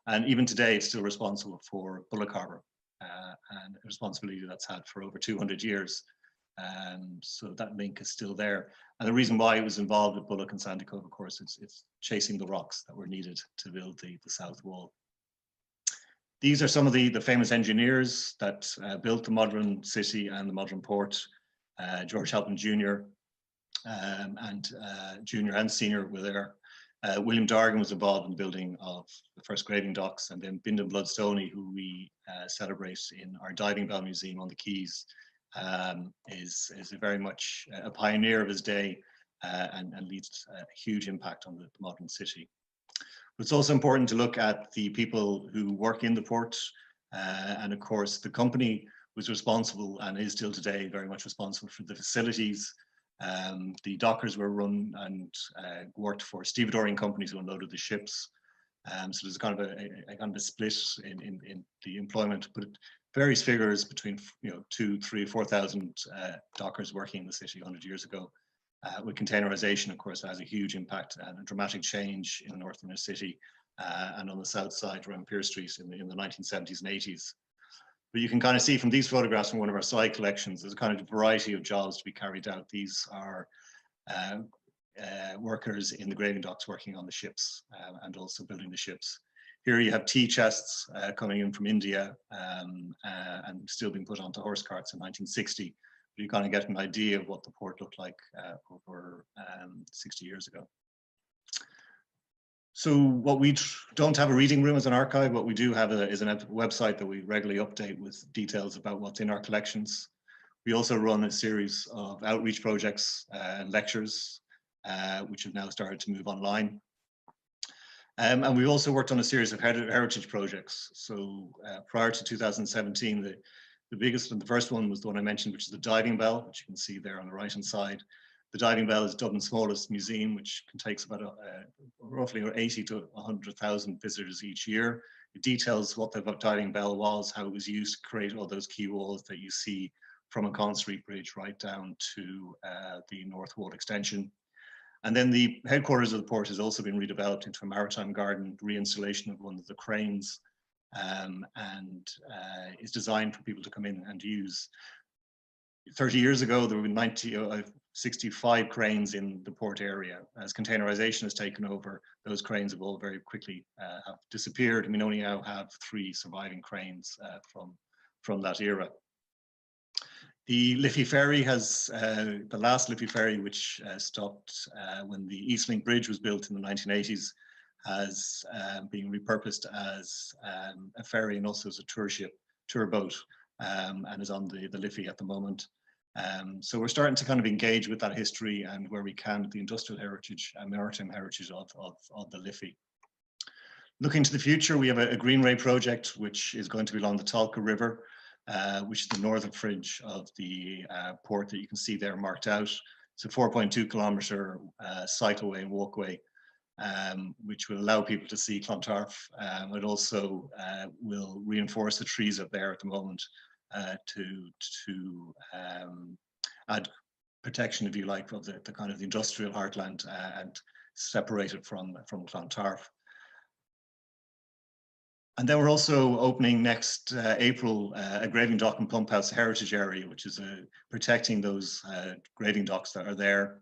And even today, it's still responsible for Bullock Harbour, and a responsibility that's had for over 200 years. So that link is still there. And the reason why it was involved with Bullock and Sandy Cove, of course, it's chasing the rocks that were needed to build the south wall. These are some of the famous engineers that built the modern city and the modern port. George Halpin Jr. And Junior and Senior were there. William Dargan was involved in the building of the first grading docks, and then Bindon Bloodstoney, who we celebrate in our Diving Bell Museum on the Quays, is very much a pioneer of his day, and leads a huge impact on the modern city. But it's also important to look at the people who work in the port, and of course the company was responsible and is still today very much responsible for the facilities. The dockers were run and worked for stevedorian companies who unloaded the ships. So there's kind of a split in the employment, but various figures between 2,000, 3,000, 4,000 dockers working in the city 100 years ago. With containerization, of course, that has a huge impact and a dramatic change in the north inner city, and on the south side around Pier Street in the 1970s and 80s. But you can kind of see from these photographs from one of our side collections, there's a kind of variety of jobs to be carried out. These are workers in the grading docks working on the ships, and also building the ships. Here you have tea chests coming in from India, and still being put onto horse carts in 1960. But you kind of get an idea of what the port looked like over 60 years ago. So what we don't have a reading room as an archive. What we do have is a website that we regularly update with details about what's in our collections. We also run a series of outreach projects and lectures, which have now started to move online. And we also worked on a series of heritage projects. So prior to 2017, the biggest and the first one was the one I mentioned, which is the Diving Bell, which you can see there on the right-hand side. The Diving Bell is Dublin's smallest museum, which takes about roughly 80 to 100,000 visitors each year. It details what the Diving Bell was, how it was used to create all those quay walls that you see from a Con Street Bridge right down to the North Wall extension. And then the headquarters of the port has also been redeveloped into a maritime garden, reinstallation of one of the cranes, and is designed for people to come in and use. 30 years ago, there were 65 cranes in the port area. As containerization has taken over, those cranes have all very quickly have disappeared, and we only now have 3 surviving cranes from that era. The Liffey Ferry has, the last Liffey Ferry, which stopped when the Eastlink Bridge was built in the 1980s, has been repurposed as a ferry and also as a tour boat, and is on the Liffey at the moment. So we're starting to kind of engage with that history and where we can, the industrial heritage and maritime heritage of the Liffey. Looking to the future, we have a Greenway project, which is going to be along the Talca River, which is the northern fringe of the port that you can see there marked out. It's a 4.2 kilometre cycleway and walkway, which will allow people to see Clontarf. It also will reinforce the trees up there at the moment to add protection, if you like, of the kind of the industrial heartland and separate it from Clontarf. And then we're also opening next April a grading dock and pump house heritage area, which is protecting those grading docks that are there,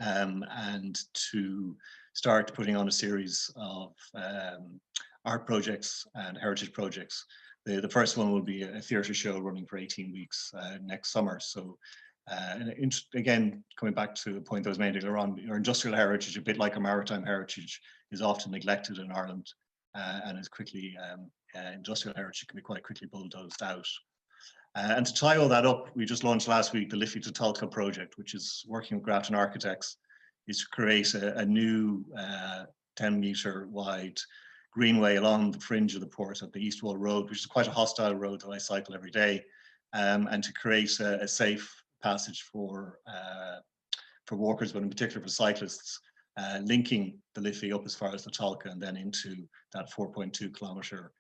and to start putting on a series of art projects and heritage projects. The first one will be a theatre show running for 18 weeks next summer. So again, coming back to the point that was made earlier on, our industrial heritage, a bit like a maritime heritage, is often neglected in Ireland, and is quickly, industrial heritage can be quite quickly bulldozed out. And to tie all that up, we just launched last week the Liffey to Talca project, which is working with Grafton Architects, is to create a new 10-metre wide greenway along the fringe of the port at the East Wall Road, which is quite a hostile road that I cycle every day, and to create a safe passage for walkers, but in particular for cyclists, linking the Liffey up as far as the Talca and then into that 4.2 kilometre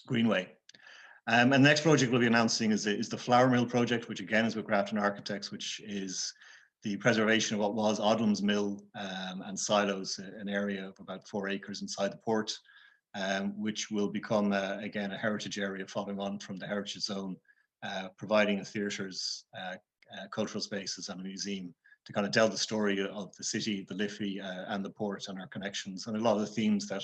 greenway. And the next project we'll be announcing is the Flour Mill project, which again is with Grafton Architects, which is the preservation of what was Odlum's Mill and silos, an area of about 4 acres inside the port, which will become, again, a heritage area following on from the heritage zone, providing theatres, cultural spaces and a museum to kind of tell the story of the city, the Liffey and the port and our connections, and a lot of the themes that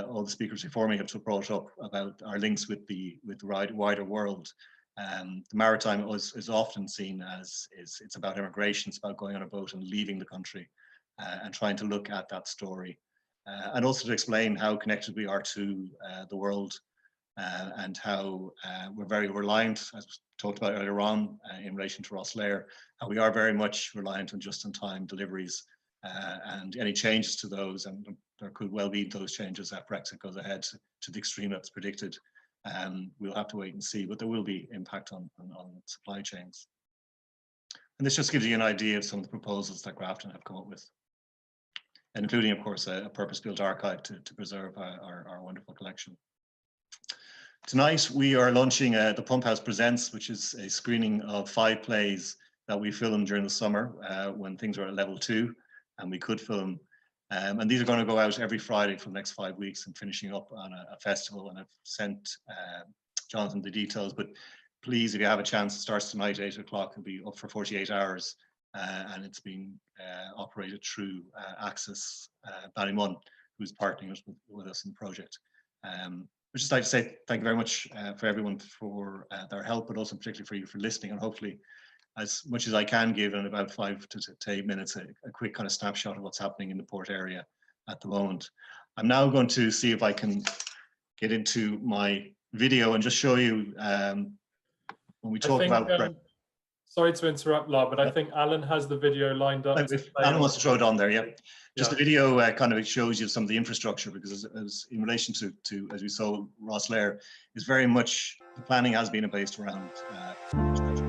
all the speakers before me have brought up about our links with the wider world. The maritime is often seen as it's about immigration, it's about going on a boat and leaving the country, and trying to look at that story, and also to explain how connected we are to the world, and how we're very reliant, as talked about earlier on, in relation to Rosslare, how we are very much reliant on just-in-time deliveries, and any changes to those, and there could well be those changes that Brexit goes ahead to the extreme that's predicted. We'll have to wait and see, but there will be impact on supply chains. And this just gives you an idea of some of the proposals that Grafton have come up with, and including, of course, a purpose-built archive to preserve our wonderful collection. Tonight, we are launching the Pump House Presents, which is a screening of 5 plays that we filmed during the summer when things were at level 2, and we could film. And these are going to go out every Friday for the next 5 weeks and finishing up on a festival. And I've sent Jonathan the details, but please, if you have a chance, it starts tonight, 8 o'clock, it'll be up for 48 hours. And it's being operated through Iaces Ballymun, who's partnering with us in the project. I'd just like to say thank you very much for everyone for their help, but also particularly for you for listening, and hopefully as much as I can give in about 5 to 8 minutes, a quick kind of snapshot of what's happening in the port area at the moment. I'm now going to see if I can get into my video and just show you when we talk about... Sorry to interrupt, Lar, but I think Alan has the video lined up. If Alan wants to throw it on there, yeah. Just the video kind of shows you some of the infrastructure, because as in relation to as we saw, Rosslare is very much, the planning has been based around infrastructure.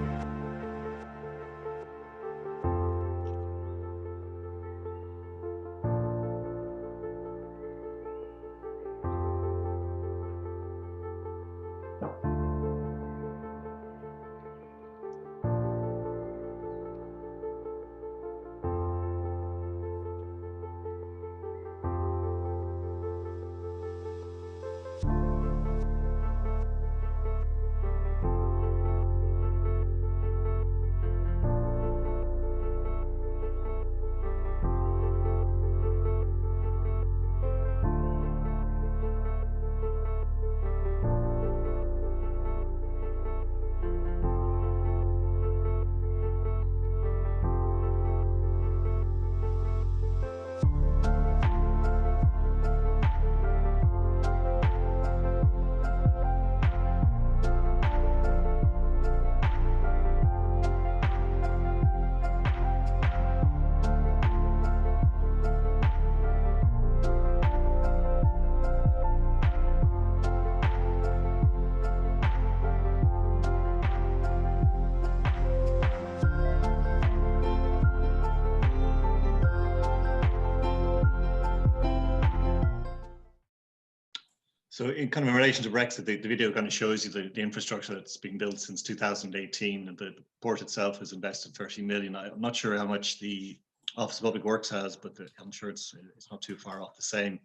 So in kind of in relation to Brexit, the video kind of shows you the infrastructure that's been built since 2018, and the port itself has invested 30 million. I'm not sure how much the Office of Public Works has, but I'm sure it's not too far off the same.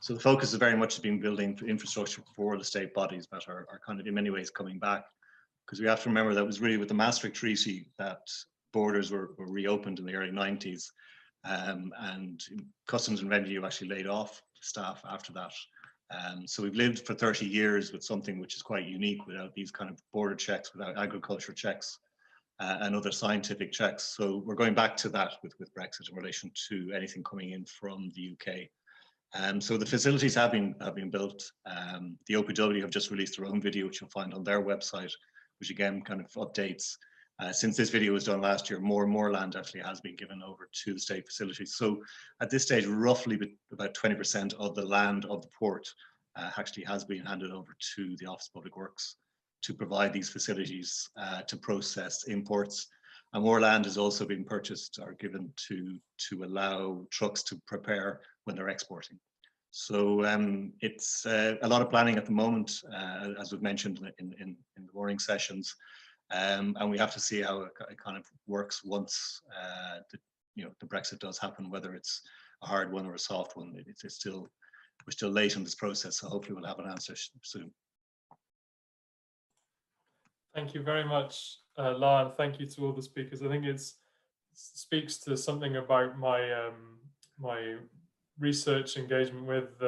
So the focus is very much been building infrastructure for the state bodies that are kind of in many ways coming back, because we have to remember that it was really with the Maastricht Treaty that borders were reopened in the early 90s, and Customs and Revenue actually laid off staff after that. So we've lived for 30 years with something which is quite unique, without these kind of border checks, without agriculture checks and other scientific checks. So we're going back to that with Brexit in relation to anything coming in from the UK. So the facilities have been built. The OPW have just released their own video, which you'll find on their website, which again kind of updates. Since this video was done last year, more and more land actually has been given over to the state facilities. So at this stage, roughly about 20% of the land of the port actually has been handed over to the Office of Public Works to provide these facilities to process imports. and more land is also being purchased or given to allow trucks to prepare when they're exporting. So it's a lot of planning at the moment, as we've mentioned in the morning sessions, and we have to see how it kind of works once the Brexit does happen, whether it's a hard one or a soft one. We're still late in this process, so hopefully we'll have an answer soon. Thank you very much, La, and thank you to all the speakers. I think it speaks to something about my my research engagement with,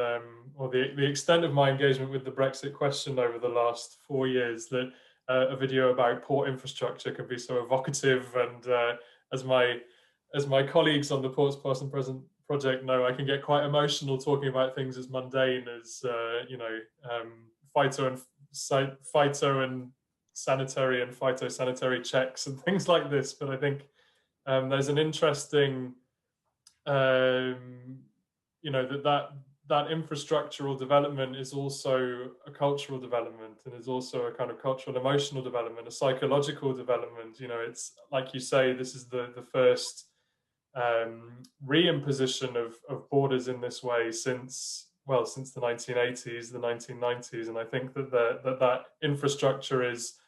or the extent of my engagement with the Brexit question over the last 4 years, that a video about port infrastructure can be so evocative, and as my colleagues on the Ports Past and Present project know, I can get quite emotional talking about things as mundane as phyto and sanitary and phytosanitary checks and things like this. But I think there's an interesting that infrastructural development is also a cultural development, and is also a kind of cultural emotional development, a psychological development. It's like you say, this is the first reimposition of borders in this way since the 1980s, the 1990s, and I think that infrastructure is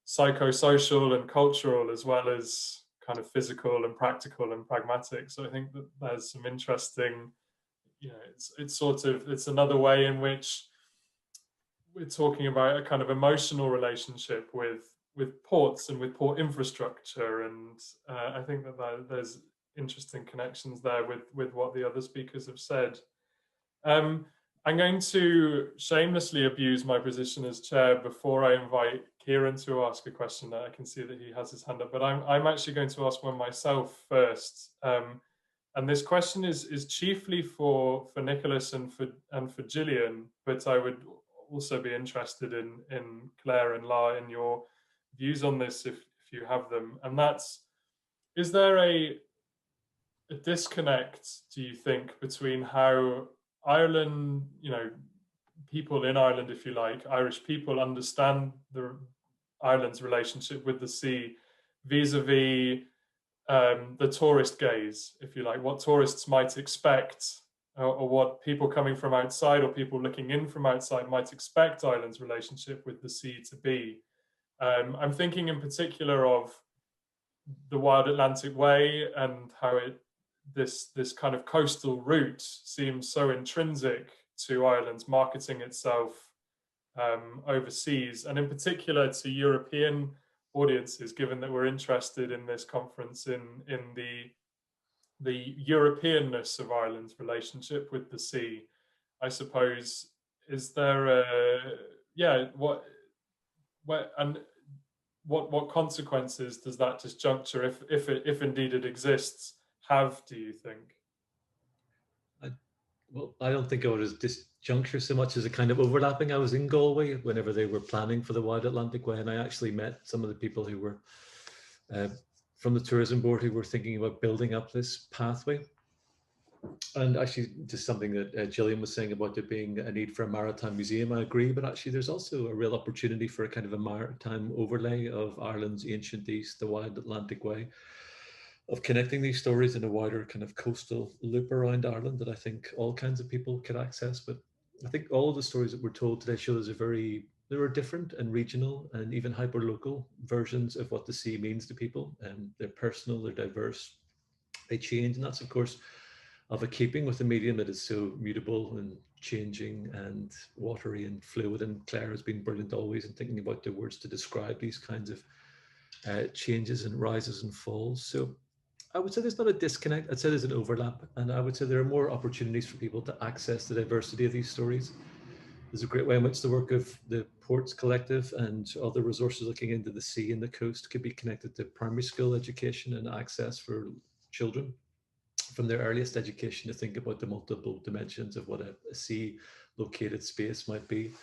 psychosocial and cultural as well as kind of physical and practical and pragmatic. So I think that there's some interesting, it's another way in which we're talking about a kind of emotional relationship with ports and with port infrastructure, and I think that there's interesting connections there with what the other speakers have said. I'm going to shamelessly abuse my position as chair before I invite Kieran to ask a question. I can see that he has his hand up, but I'm actually going to ask one myself first. And this question is chiefly for Nicholas and for Gillian, but I would also be interested in Claire and La, in your views on this, if you have them. And that's, is there a disconnect, do you think, between how Ireland, people in Ireland, if you like, Irish people, understand Ireland's relationship with the sea vis-a-vis the tourist gaze, if you like, what tourists might expect, or what people coming from outside or people looking in from outside might expect Ireland's relationship with the sea to be? I'm thinking in particular of the Wild Atlantic Way, and how this kind of coastal route seems so intrinsic to Ireland's marketing itself overseas, and in particular to European audiences, given that we're interested in this conference in the Europeanness of Ireland's relationship with the sea. I suppose, is there what consequences does that disjuncture, if indeed it exists, have, do you think? Well, I don't think of it as disjuncture so much as a kind of overlapping. I was in Galway whenever they were planning for the Wild Atlantic Way, and I actually met some of the people who were from the tourism board who were thinking about building up this pathway. And actually, just something that Gillian was saying about there being a need for a maritime museum, I agree, but actually there's also a real opportunity for a kind of a maritime overlay of Ireland's ancient east, the Wild Atlantic Way, of connecting these stories in a wider kind of coastal loop around Ireland that I think all kinds of people could access. But I think all of the stories that were told today show there are different and regional and even hyper-local versions of what the sea means to people. And they're personal, they're diverse, they change. And that's, of course, of a keeping with a medium that is so mutable and changing and watery and fluid. And Claire has been brilliant always in thinking about the words to describe these kinds of changes and rises and falls. So I would say there's not a disconnect. I'd say there's an overlap, and I would say there are more opportunities for people to access the diversity of these stories. There's a great way in which the work of the Ports Collective and other resources looking into the sea and the coast could be connected to primary school education and access for children from their earliest education to think about the multiple dimensions of what a sea located space might be.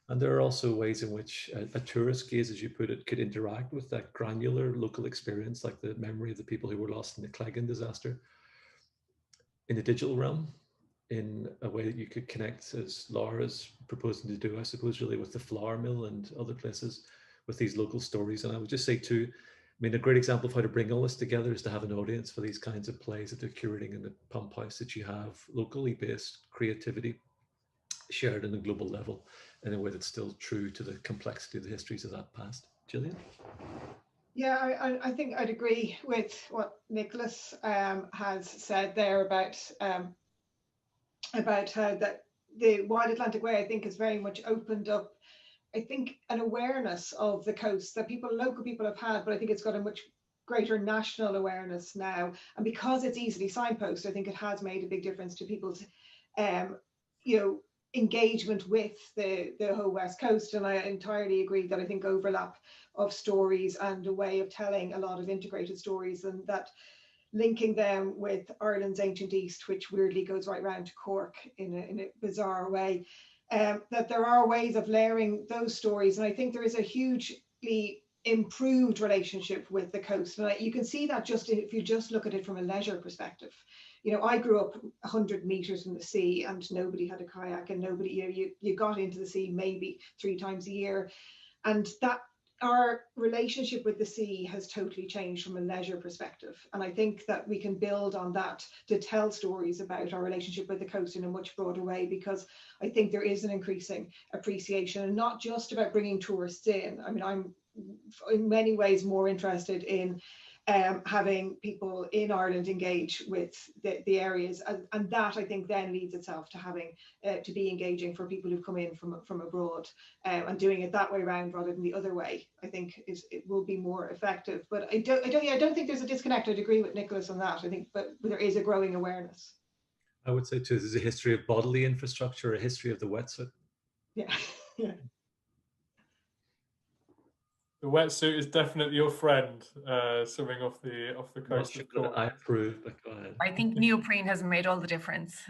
And there are also ways in which a tourist gaze, as you put it, could interact with that granular local experience, like the memory of the people who were lost in the Cleggan disaster, in the digital realm, in a way that you could connect, as Laura's proposing to do, I suppose, really with the flour mill and other places, with these local stories. And I would just say too, mean, a great example of how to bring all this together is to have an audience for these kinds of plays that they're curating in the Pump House, that you have locally based creativity shared on a global level in a way that's still true to the complexity of the histories of that past. Gillian? Yeah, I think I'd agree with what Nicholas has said there about how that the Wide Atlantic Way, I think, has very much opened up, I think, an awareness of the coast that local people have had, but I think it's got a much greater national awareness now. And because it's easily signposted, I think it has made a big difference to people's, engagement with the whole West Coast. And I entirely agree that I think overlap of stories and a way of telling a lot of integrated stories, and that linking them with Ireland's ancient East, which weirdly goes right round to Cork in a bizarre way, that there are ways of layering those stories. And I think there is a hugely improved relationship with the coast. And you can see that just if you just look at it from a leisure perspective. I grew up 100 meters from the sea and nobody had a kayak, and nobody, you got into the sea maybe 3 times a year. And that our relationship with the sea has totally changed from a leisure perspective. And I think that we can build on that to tell stories about our relationship with the coast in a much broader way, because I think there is an increasing appreciation, and not just about bringing tourists in. I mean, I'm in many ways more interested in having people in Ireland engage with the areas, and that I think then leads itself to having to be engaging for people who've come in from abroad, and doing it that way around rather than the other way. I think it will be more effective. But I don't think there's a disconnect. I'd agree with Nicholas on that. I think, but there is a growing awareness. I would say too, there's a history of bodily infrastructure, a history of the wetsuit. Yeah, yeah. The wetsuit is definitely your friend, swimming off the coast of Cork. I approve, but go ahead. I think neoprene has made all the difference.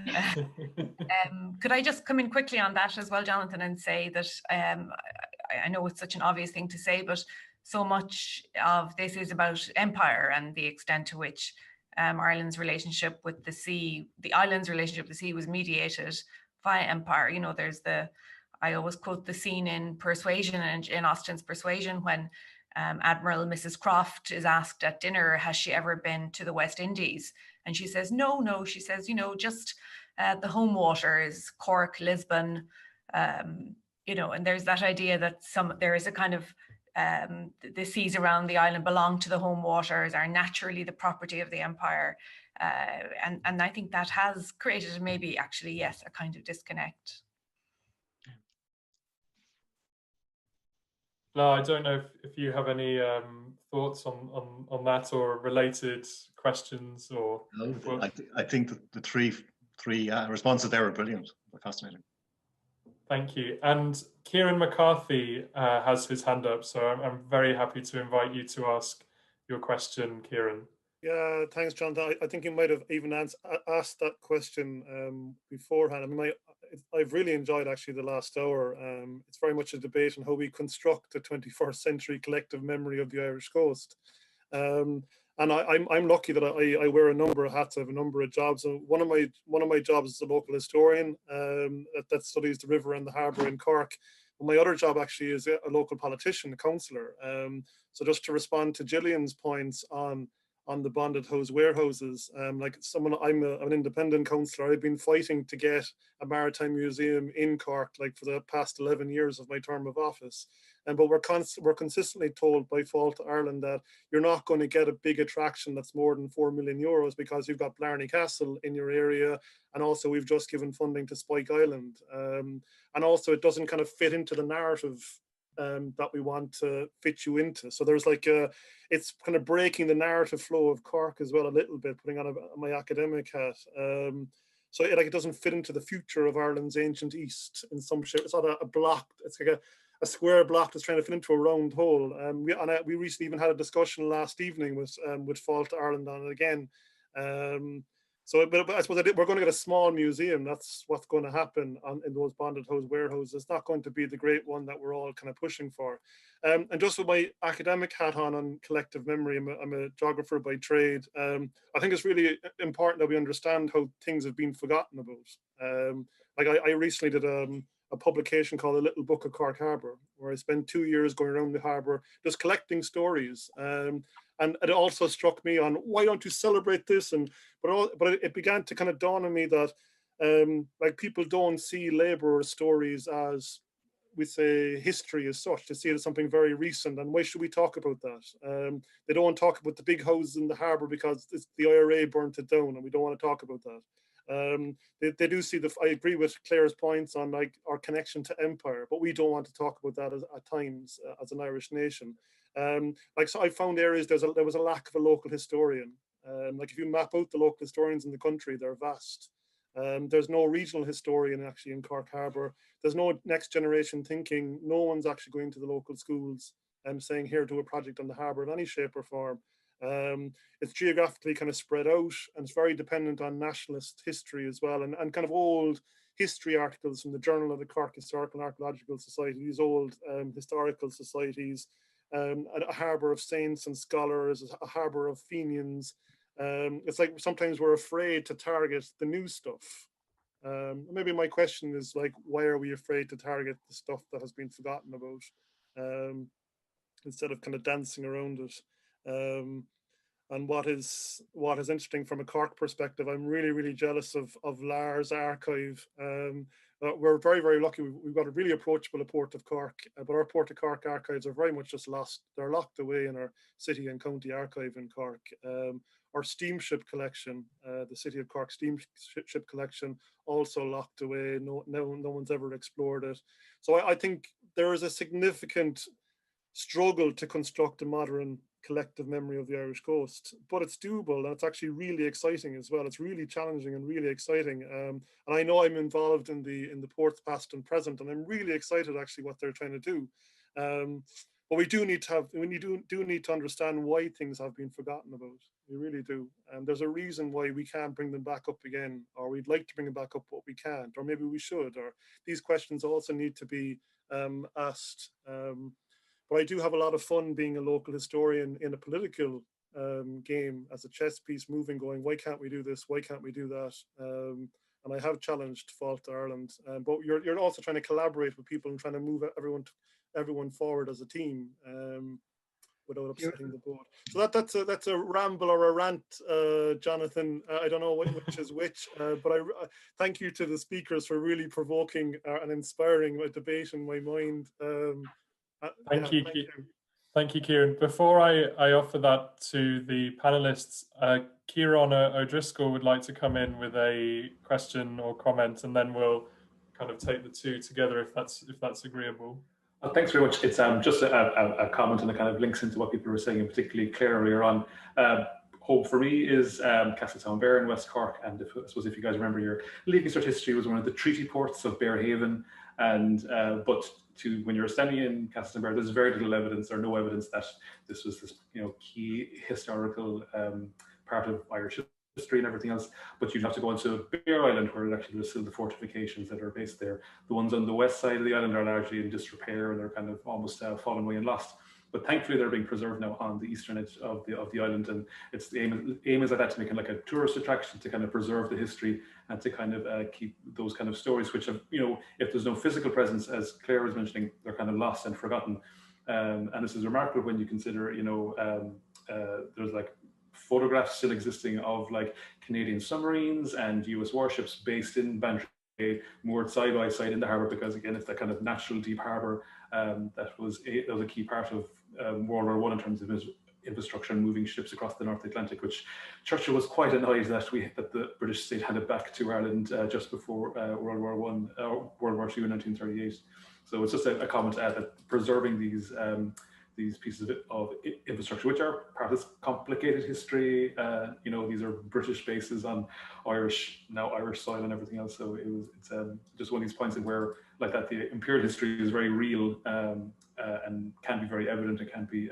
Could I just come in quickly on that as well, Jonathan, and say that I know it's such an obvious thing to say, but so much of this is about empire and the extent to which Ireland's relationship with the sea, the island's relationship with the sea, was mediated via empire. There's I always quote the scene in Persuasion, and in Austen's Persuasion, when Admiral Mrs. Croft is asked at dinner, has she ever been to the West Indies? And she says, no. She says, just the home waters, Cork, Lisbon, and there's that idea that there is a kind of the seas around the island belong to the home waters, are naturally the property of the empire. And I think that has created maybe actually, yes, a kind of disconnect. No, I don't know if you have any thoughts on that or related questions or. No, I think that the three responses there are brilliant. They're fascinating. Thank you. And Kieran McCarthy has his hand up, so I'm very happy to invite you to ask your question, Kieran. Yeah, thanks, Jonathan. I think you might have even asked that question beforehand. I mean, I've really enjoyed actually the last hour. It's very much a debate on how we construct the 21st century collective memory of the Irish coast. And I'm lucky that I wear a number of hats. I have a number of jobs. And one of my jobs is a local historian that studies the river and the harbour in Cork. And my other job actually is a local politician, a councillor. So just to respond to Gillian's points on the bonded house warehouses, like someone, I'm an independent councillor. I've been fighting to get a maritime museum in Cork like for the past 11 years of my term of office. But we're consistently told by Fáilte Ireland that you're not going to get a big attraction that's more than €4 million because you've got Blarney Castle in your area, and also we've just given funding to Spike Island, and also it doesn't kind of fit into the narrative that we want to fit you into. So there's like it's kind of breaking the narrative flow of Cork as well a little bit, putting on my academic hat. So it doesn't fit into the future of Ireland's ancient East in some shape. It's not a block. It's like a square block that's trying to fit into a round hole. We recently even had a discussion last evening with Fáilte Ireland on it again. But I suppose we're going to get a small museum. That's what's going to happen in those bonded house warehouses. It's not going to be the great one that we're all kind of pushing for. And just with my academic hat on collective memory, I'm a geographer by trade. I think it's really important that we understand how things have been forgotten about. Like I recently did a a publication called A Little Book of Cork Harbour, where I spent 2 years going around the harbour just collecting stories. And it also struck me on, why don't you celebrate this? But it began to kind of dawn on me that like, people don't see labourer stories as, we say, history as such. They see it as something very recent, and why should we talk about that? They don't want to talk about the big houses in the harbour because the IRA burnt it down, and we don't want to talk about that. They do see I agree with Claire's points on like our connection to empire, but we don't want to talk about that at times as an Irish nation. Like, so I found areas there was a lack of a local historian. Like, if you map out the local historians in the country, they're vast. There's no regional historian actually in Cork Harbour. There's no next generation thinking. No one's actually going to the local schools and saying, here, do a project on the harbour in any shape or form. It's geographically kind of spread out, and it's very dependent on nationalist history as well, and kind of old history articles from the Journal of the Cork Historical and Archaeological Society, these old historical societies, a harbour of saints and scholars, a harbour of Fenians. It's like sometimes we're afraid to target the new stuff. Maybe my question is, like, why are we afraid to target the stuff that has been forgotten about, instead of kind of dancing around it? And what is interesting from a Cork perspective, I'm really jealous of Lars' archive. We're very lucky. We've got a really approachable Port of Cork, but our Port of Cork archives are very much just lost. They're locked away in our city and county archive in Cork. Our steamship collection, the City of Cork steamship collection, also locked away. No one's ever explored it. So I think there is a significant struggle to construct a modern collective memory of the Irish coast, but it's doable, and it's actually really exciting as well. It's really challenging and really exciting. And I know I'm involved in the ports past and present, and I'm really excited actually what they're trying to do. But we do need to understand why things have been forgotten about. We really do. And there's a reason why we can't bring them back up again, or we'd like to bring them back up, but we can't, or maybe we should, or these questions also need to be asked. But I do have a lot of fun being a local historian in a political game, as a chess piece moving, going, why can't we do this? Why can't we do that? And I have challenged Fáilte Ireland, but you're also trying to collaborate with people and trying to move everyone forward as a team, without upsetting the board. So that's a ramble or a rant, Jonathan. I don't know which is which, but I thank you to the speakers for really provoking and inspiring a debate in my mind. Thank you, Kieran. Before I offer that to the panelists, Kieran O'Driscoll would like to come in with a question or comment, and then we'll kind of take the two together if that's agreeable. Thanks very much. It's just a comment, and it kind of links into what people were saying, and particularly Claire earlier on. Home for me is Castletownbere in West Cork, and I suppose if you guys remember, your Leaving Cert history was one of the treaty ports of Bearhaven, and but when you're standing in Castletownbere, there's very little evidence, or no evidence, that this was this key historical part of Irish history and everything else. But you'd have to go into Bear Island, where actually there's still the fortifications that are based there. The ones on the west side of the island are largely in disrepair, and they're kind of almost fallen away and lost. But thankfully, they're being preserved now on the eastern edge of the island, and it's the aim is at that to make it like a tourist attraction, to kind of preserve the history and to kind of keep those kind of stories, which have, if there's no physical presence, as Claire was mentioning, they're kind of lost and forgotten. And this is remarkable when you consider, there's like photographs still existing of like Canadian submarines and US warships based in Bantry, moored side by side in the harbour, because again, it's that kind of natural deep harbour that was a key part of World War I in terms of infrastructure and moving ships across the North Atlantic, which Churchill was quite annoyed that the British state handed back to Ireland just before World War I, World War II in 1938. So it's just a comment to add that preserving these pieces of infrastructure, which are part of this complicated history, these are British bases on Irish soil and everything else. So it's just one of these points where, like that, the imperial history is very real and can be very evident and can be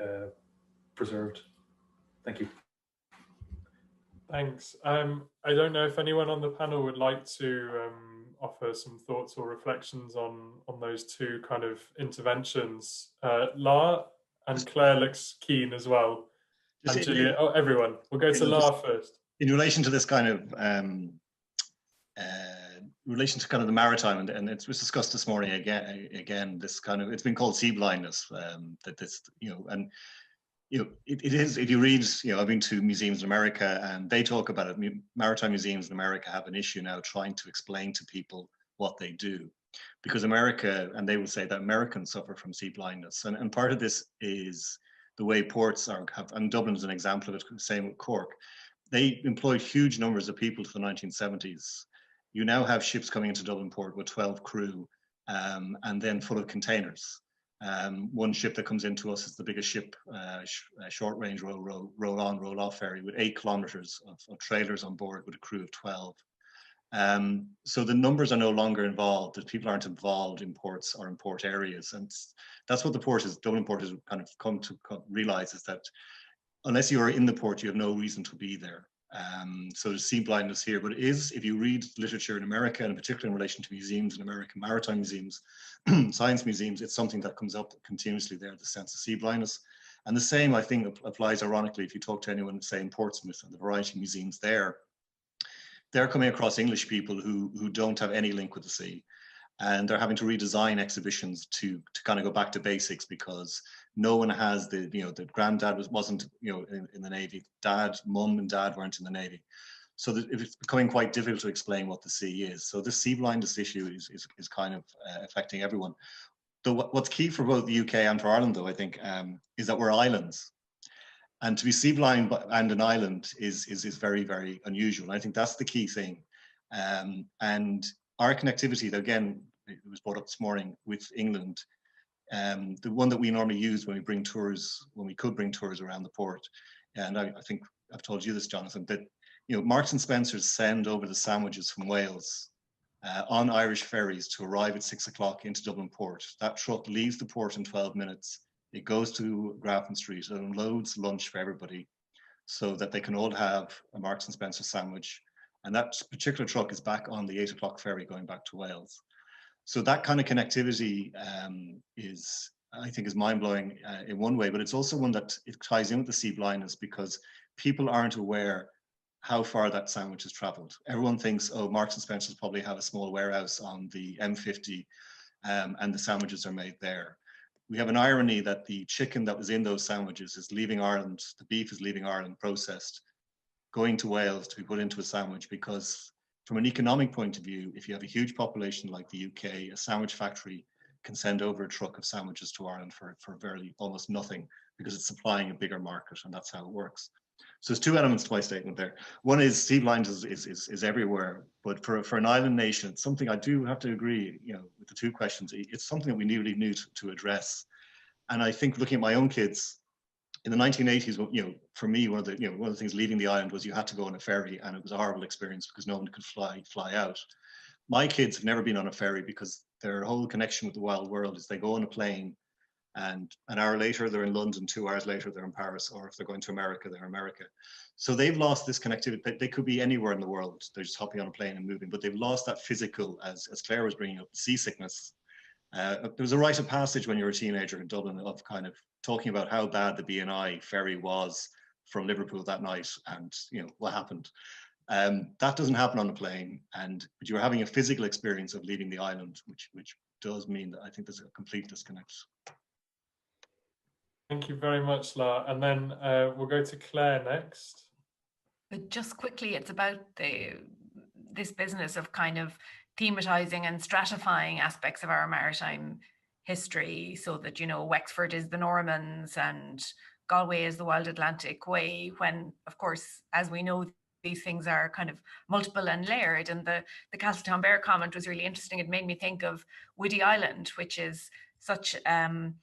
preserved. Thank you. Thanks. I don't know if anyone on the panel would like to offer some thoughts or reflections on those two kind of interventions. La and Claire looks keen as well. And Julia, everyone. We'll go to La first. In relation to this kind of relation to kind of the maritime, and it was discussed this morning again, this kind of, it's been called sea blindness, that this, and it is, if you read, I've been to museums in America and they talk about it. Maritime museums in America have an issue now trying to explain to people what they do, because America, and they will say that Americans suffer from sea blindness. And part of this is the way ports have, and Dublin is an example of it, same with Cork. They employed huge numbers of people to the 1970s. You now have ships coming into Dublin port with 12 crew, and then full of containers. One ship that comes into us is the biggest ship, short range roll on, roll off ferry with 8 kilometers of trailers on board with a crew of 12. So the numbers are no longer involved, that people aren't involved in ports or in port areas. And that's what the port is, Dublin port has kind of come to realize, is that unless you are in the port, you have no reason to be there. So there's sea blindness here, but it is, if you read literature in America, and particularly in relation to museums in America, maritime museums, science museums, it's something that comes up continuously there, the sense of sea blindness. And the same, I think, applies ironically if you talk to anyone, say, in Portsmouth and the variety of museums there. They're coming across English people who don't have any link with the sea. And they're having to redesign exhibitions to kind of go back to basics, because no one has the granddad wasn't in the Navy, mum and dad weren't in the Navy, so that it's becoming quite difficult to explain what the sea is. So this sea blindness issue is kind of affecting everyone. What's key for both the UK and for Ireland, though, I think, is that we're islands, and to be sea blind and an island is very, very unusual. I think that's the key thing, and our connectivity, again, it was brought up this morning with England, the one that we normally use when we bring tours, when we could bring tours around the port. And I think I've told you this, Jonathan, that Marks and Spencer's send over the sandwiches from Wales on Irish ferries to arrive at 6 o'clock into Dublin port. That truck leaves the port in 12 minutes. It goes to Grafton Street and unloads lunch for everybody so that they can all have a Marks and Spencer sandwich. And that particular truck is back on the 8 o'clock ferry going back to Wales. So that kind of connectivity is, I think, is mind-blowing in one way, but it's also one that it ties in with the sea blindness, because people aren't aware how far that sandwich has traveled. Everyone thinks, oh, Marks and Spencer's probably have a small warehouse on the M50 and the sandwiches are made there. We have an irony that the chicken that was in those sandwiches is leaving Ireland, the beef is leaving Ireland processed, going to Wales to be put into a sandwich, because from an economic point of view, if you have a huge population like the UK, a sandwich factory can send over a truck of sandwiches to Ireland for very almost nothing, because it's supplying a bigger market, and that's how it works. So there's 2 elements to my statement there. One is sea blindness is everywhere, but for an island nation, it's something I do have to agree, with the 2 questions, it's something that we really need to address. And I think, looking at my own kids, in the 1980s, for me, one of the things leaving the island was you had to go on a ferry, and it was a horrible experience because no one could fly out. My kids have never been on a ferry, because their whole connection with the wild world is they go on a plane, and an hour later they're in London, 2 hours later they're in Paris, or if they're going to America, they're in America. So they've lost this connectivity. They could be anywhere in the world. They're just hopping on a plane and moving, but they've lost that physical, as Claire was bringing up, seasickness. There was a rite of passage when you were a teenager in Dublin of kind of talking about how bad the B&I ferry was from Liverpool that night, and what happened. That doesn't happen on a plane, but you're having a physical experience of leaving the island, which does mean that I think there's a complete disconnect. Thank you very much, La. And then we'll go to Claire next. But just quickly, it's about this business of kind of thematizing and stratifying aspects of our maritime history, so that Wexford is the Normans and Galway is the Wild Atlantic Way, when of course, as we know, these things are kind of multiple and layered. And the Castletown Bear comment was really interesting. It made me think of Woody Island, which is such an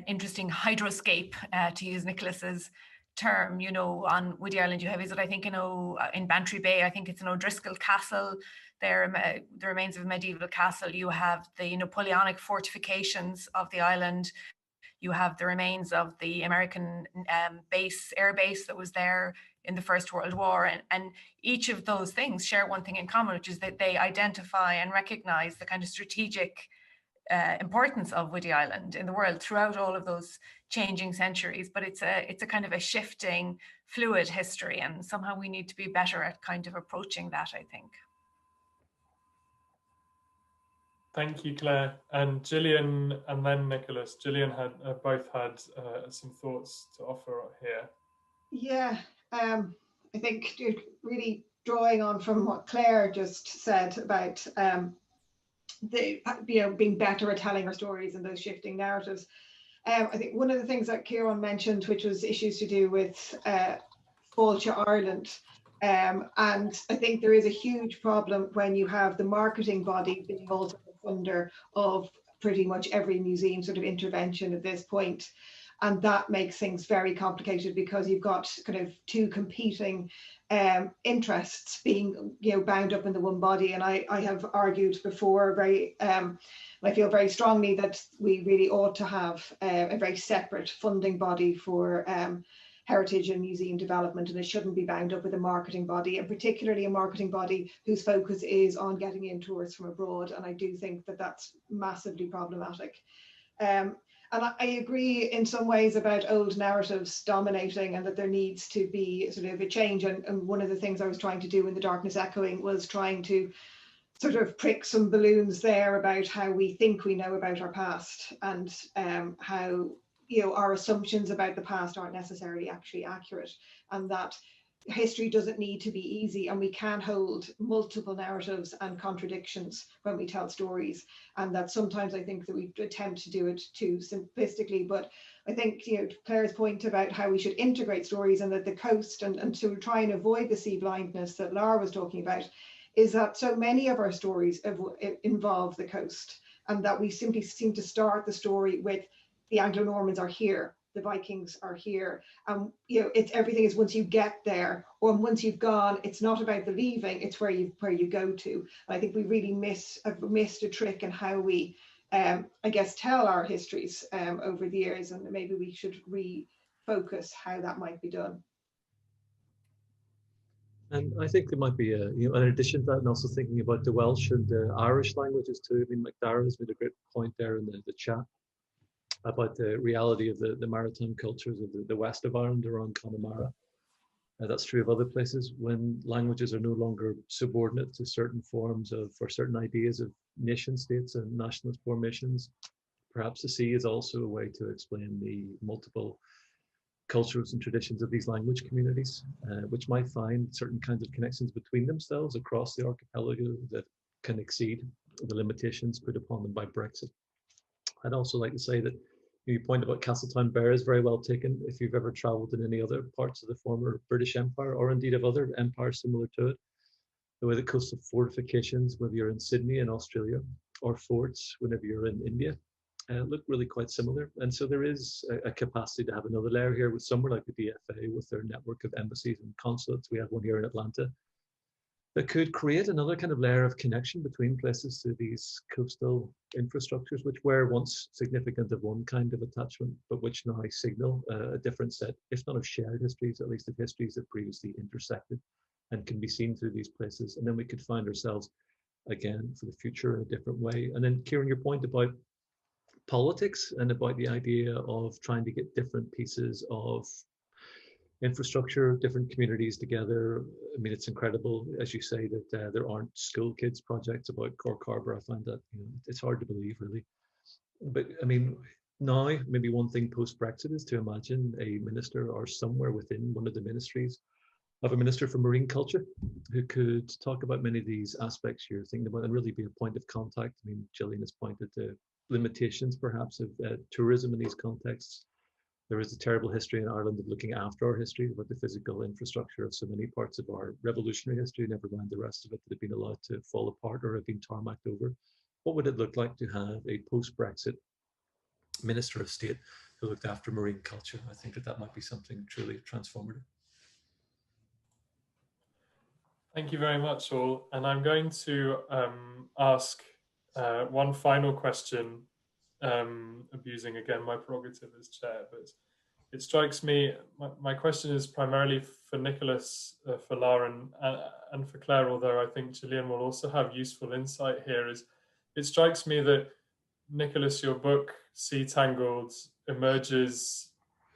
interesting hydroscape, to use Nicholas's term. On Woody Island you have, is it, I think, in Bantry Bay, I think it's an O'Driscoll Castle there, the remains of a medieval castle. You have the Napoleonic fortifications of the island. You have the remains of the American air base that was there in the First World War. And each of those things share one thing in common, which is that they identify and recognize the kind of strategic importance of Woody Island in the world throughout all of those changing centuries. But it's a kind of a shifting, fluid history, and somehow we need to be better at kind of approaching that, I think. Thank you, Claire. And Gillian and then Nicholas. Gillian had both had some thoughts to offer here. Yeah, I think really drawing on from what Claire just said about the being better at telling our stories and those shifting narratives. I think one of the things that Kieran mentioned, which was issues to do with Fáilte Ireland. And I think there is a huge problem when you have the marketing body being also the funder of pretty much every museum sort of intervention at this point. And that makes things very complicated because you've got kind of two competing interests being bound up in the one body. And I have argued before I feel very strongly that we really ought to have a very separate funding body for heritage and museum development, and it shouldn't be bound up with a marketing body, and particularly a marketing body whose focus is on getting in tourists from abroad. And I do think that that's massively problematic. And I agree in some ways about old narratives dominating and that there needs to be sort of a change. And one of the things I was trying to do in The Darkness Echoing was trying to sort of prick some balloons there about how we think we know about our past, and how our assumptions about the past aren't necessarily actually accurate, and that history doesn't need to be easy, and we can hold multiple narratives and contradictions when we tell stories, and that sometimes I think that we attempt to do it too simplistically. But I think Claire's point about how we should integrate stories, and that the coast and to try and avoid the sea blindness that Lara was talking about, is that so many of our stories involve the coast, and that we simply seem to start the story with the Anglo-Normans are here, the Vikings are here. It's everything is once you get there, or once you've gone, it's not about the leaving, it's where you go to. And I think we really have missed a trick in how we, I guess, tell our histories over the years, and maybe we should refocus how that might be done. And I think there might be an addition to that, and also thinking about the Welsh and the Irish languages too. I mean, Dara has made a great point there in the chat about the reality of the maritime cultures of the west of Ireland around Connemara. That's true of other places when languages are no longer subordinate to certain forms of, or certain ideas of nation states and nationalist formations. Perhaps the sea is also a way to explain the multiple cultures and traditions of these language communities, which might find certain kinds of connections between themselves across the archipelago that can exceed the limitations put upon them by Brexit. I'd also like to say that your point about Castletownbere is very well taken. If you've ever traveled in any other parts of the former British Empire, or indeed of other empires similar to it, the way the coastal fortifications, whether you're in Sydney in Australia, or forts whenever you're in India, look really quite similar. And so there is a capacity to have another layer here with somewhere like the DFA with their network of embassies and consulates. We have one here in Atlanta that could create another kind of layer of connection between places to these coastal infrastructures, which were once significant of one kind of attachment, but which now signal a different set, if not of shared histories, at least of histories that previously intersected and can be seen through these places. And then we could find ourselves again for the future in a different way. And then Kieran, your point about politics and about the idea of trying to get different pieces of infrastructure, different communities together. I mean, it's incredible, as you say, that there aren't school kids projects about Cork Harbour. I find that it's hard to believe, really. But I mean, now maybe one thing post-Brexit is to imagine a minister or somewhere within one of the ministries of a minister for marine culture who could talk about many of these aspects you're thinking about and really be a point of contact. I mean, Gillian has pointed to limitations perhaps of tourism in these contexts. There is a terrible history in Ireland of looking after our history, about the physical infrastructure of so many parts of our revolutionary history, never mind the rest of it, that have been allowed to fall apart or have been tarmacked over. What would it look like to have a post-Brexit Minister of State who looked after marine culture? I think that might be something truly transformative. Thank you very much, all. And I'm going to ask one final question, abusing again my prerogative as chair, but it strikes me, my question is primarily for Nicholas, for Lara, and for Claire, although I think Gillian will also have useful insight here. Is it strikes me that, Nicholas, your book, Sea Tangled, emerges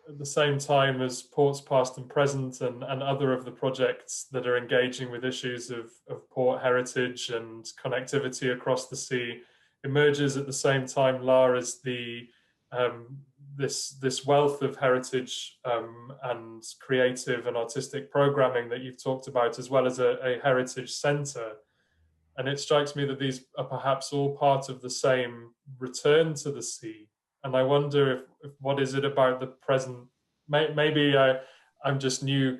at the same time as Ports Past and Present and other of the projects that are engaging with issues of port heritage and connectivity across the sea, emerges at the same time, La, as the this wealth of heritage and creative and artistic programming that you've talked about, as well as a heritage centre. And it strikes me that these are perhaps all part of the same return to the sea. And I wonder if what is it about the present? Maybe I'm just new.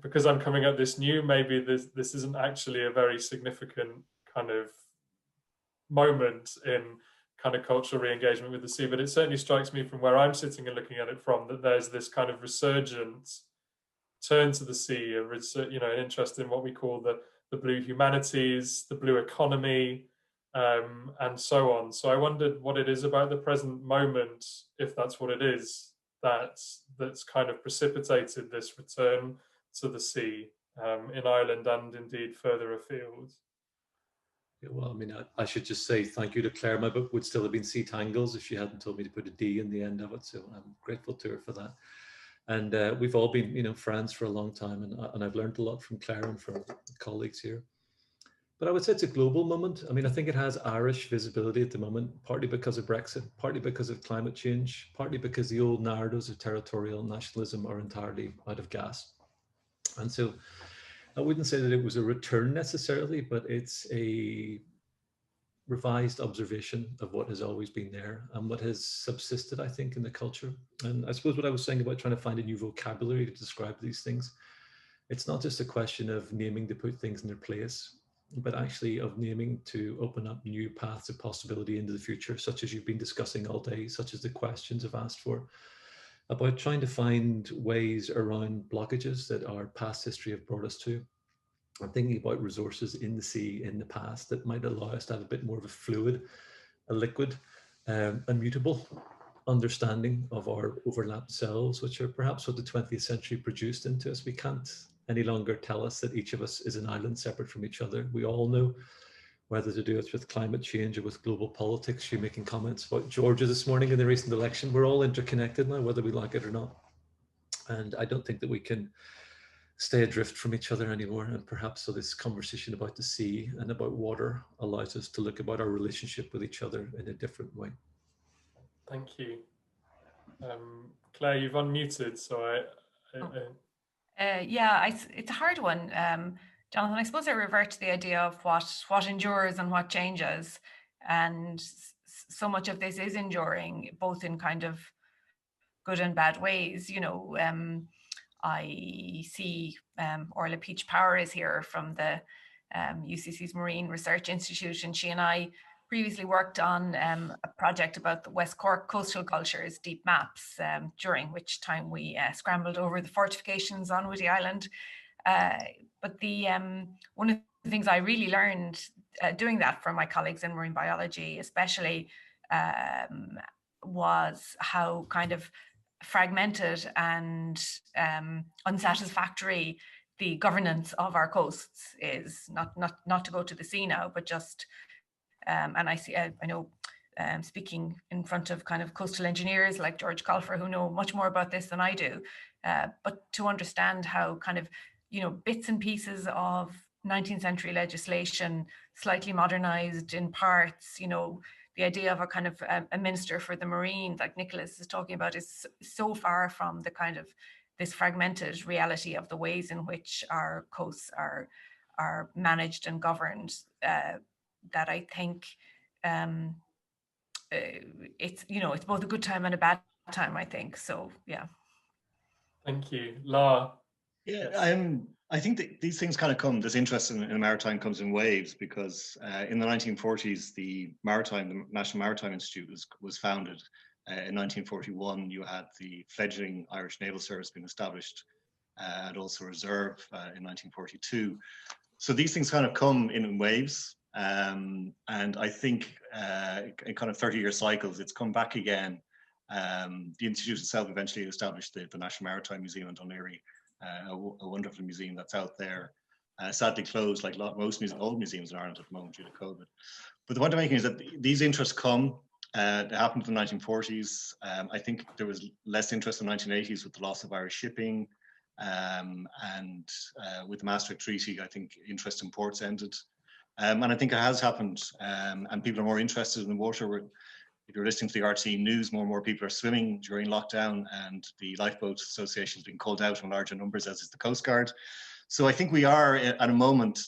Because I'm coming at this new. Maybe this isn't actually a very significant kind of moment in kind of cultural re-engagement with the sea. But it certainly strikes me from where I'm sitting and looking at it from that there's this kind of resurgent turn to the sea, an interest in what we call the blue humanities, the blue economy, and so on. So I wondered what it is about the present moment, if that's what it is, that's kind of precipitated this return to the sea in Ireland and indeed further afield. Yeah, well, I mean, I should just say thank you to Claire. My book would still have been Sea Tangles if she hadn't told me to put a D in the end of it. So I'm grateful to her for that. And we've all been, friends for a long time, and I've learned a lot from Claire and from colleagues here. But I would say it's a global moment. I mean, I think it has Irish visibility at the moment, partly because of Brexit, partly because of climate change, partly because the old narratives of territorial nationalism are entirely out of gas. And so I wouldn't say that it was a return necessarily, but it's a revised observation of what has always been there and what has subsisted, I think, in the culture. And I suppose what I was saying about trying to find a new vocabulary to describe these things, it's not just a question of naming to put things in their place, but actually of naming to open up new paths of possibility into the future, such as you've been discussing all day, such as the questions I've asked for, about trying to find ways around blockages that our past history have brought us to. I'm thinking about resources in the sea in the past that might allow us to have a bit more of a fluid, a liquid, immutable understanding of our overlapped selves, which are perhaps what the 20th century produced into us. We can't any longer tell us that each of us is an island separate from each other. We all know, whether to do it with climate change or with global politics. You're making comments about Georgia this morning in the recent election. We're all interconnected now, whether we like it or not. And I don't think that we can stay adrift from each other anymore. And perhaps so this conversation about the sea and about water allows us to look about our relationship with each other in a different way. Thank you. Claire, you've unmuted, so yeah, it's a hard one. Jonathan, I suppose I revert to the idea of what endures and what changes. And so much of this is enduring, both in kind of good and bad ways. I see Orla Peach Power is here from the UCC's Marine Research Institute, and she and I previously worked on a project about the West Cork coastal cultures, deep maps, during which time we scrambled over the fortifications on Woody Island. But one of the things I really learned doing that from my colleagues in marine biology, especially, was how kind of fragmented and unsatisfactory the governance of our coasts is. Not to go to the sea now, but just and I know speaking in front of kind of coastal engineers like George Colfer, who know much more about this than I do, but to understand how kind of bits and pieces of 19th century legislation, slightly modernized in parts, the idea of a kind of a minister for the marine, like Nicholas is talking about, is so far from the kind of this fragmented reality of the ways in which our coasts are managed and governed, that I think it's it's both a good time and a bad time, I think. So yeah. Thank you. La. Yeah, I think that these things kind of come, this interest in maritime comes in waves, because in the 1940s, the National Maritime Institute was founded. In 1941, you had the fledgling Irish Naval Service being established, and also reserve in 1942. So these things kind of come in waves. And I think in kind of 30-year cycles, it's come back again. The Institute itself eventually established the National Maritime Museum in Dún Laoghaire, a wonderful museum that's out there, sadly closed like most old museums in Ireland at the moment due to COVID. But the point I'm making is that these interests come. It happened in the 1940s. I think there was less interest in the 1980s with the loss of Irish shipping. And with the Maastricht Treaty, I think interest in ports ended. And I think it has happened, and people are more interested in the water. If you're listening to the RT news, more and more people are swimming during lockdown, and the Lifeboat Association has been called out in larger numbers, as is the Coast Guard. So I think we are at a moment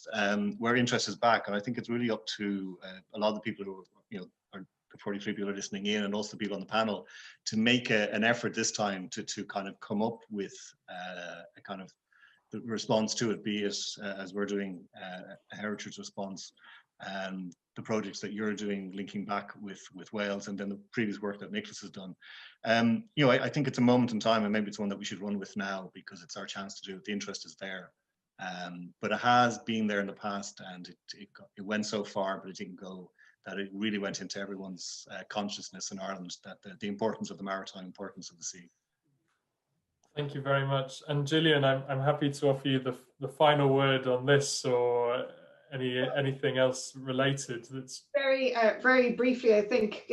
where interest is back, and I think it's really up to a lot of the people who are the 43 people are listening in, and also the people on the panel, to make an effort this time to kind of come up with a kind of the response to it, be it as we're doing a heritage response, the projects that you're doing, linking back with Wales, and then the previous work that Nicholas has done. I think it's a moment in time, and maybe it's one that we should run with now, because it's our chance to do it. The interest is there, but it has been there in the past, and it went so far, but it didn't go that it really went into everyone's consciousness in Ireland, that the importance of the maritime, importance of the sea. Thank you very much. And Gillian, I'm happy to offer you the final word on this, or anything else related. That's very briefly. I think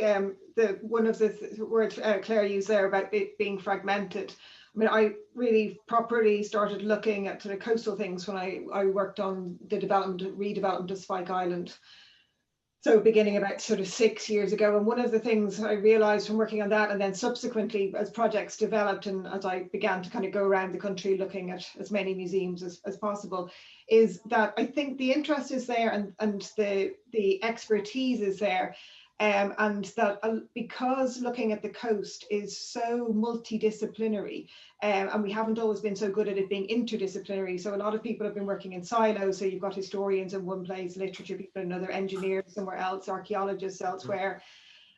one of the words Claire used there about it being fragmented. I mean, I really properly started looking at sort of coastal things when I worked on the redevelopment of Spike Island. So beginning about sort of 6 years ago. And one of the things I realized from working on that, and then subsequently as projects developed and as I began to kind of go around the country looking at as many museums as possible, is that I think the interest is there, and the expertise is there. And that because looking at the coast is so multidisciplinary, and we haven't always been so good at it being interdisciplinary. So a lot of people have been working in silos. So you've got historians in one place, literature people in another, engineers somewhere else, archaeologists elsewhere.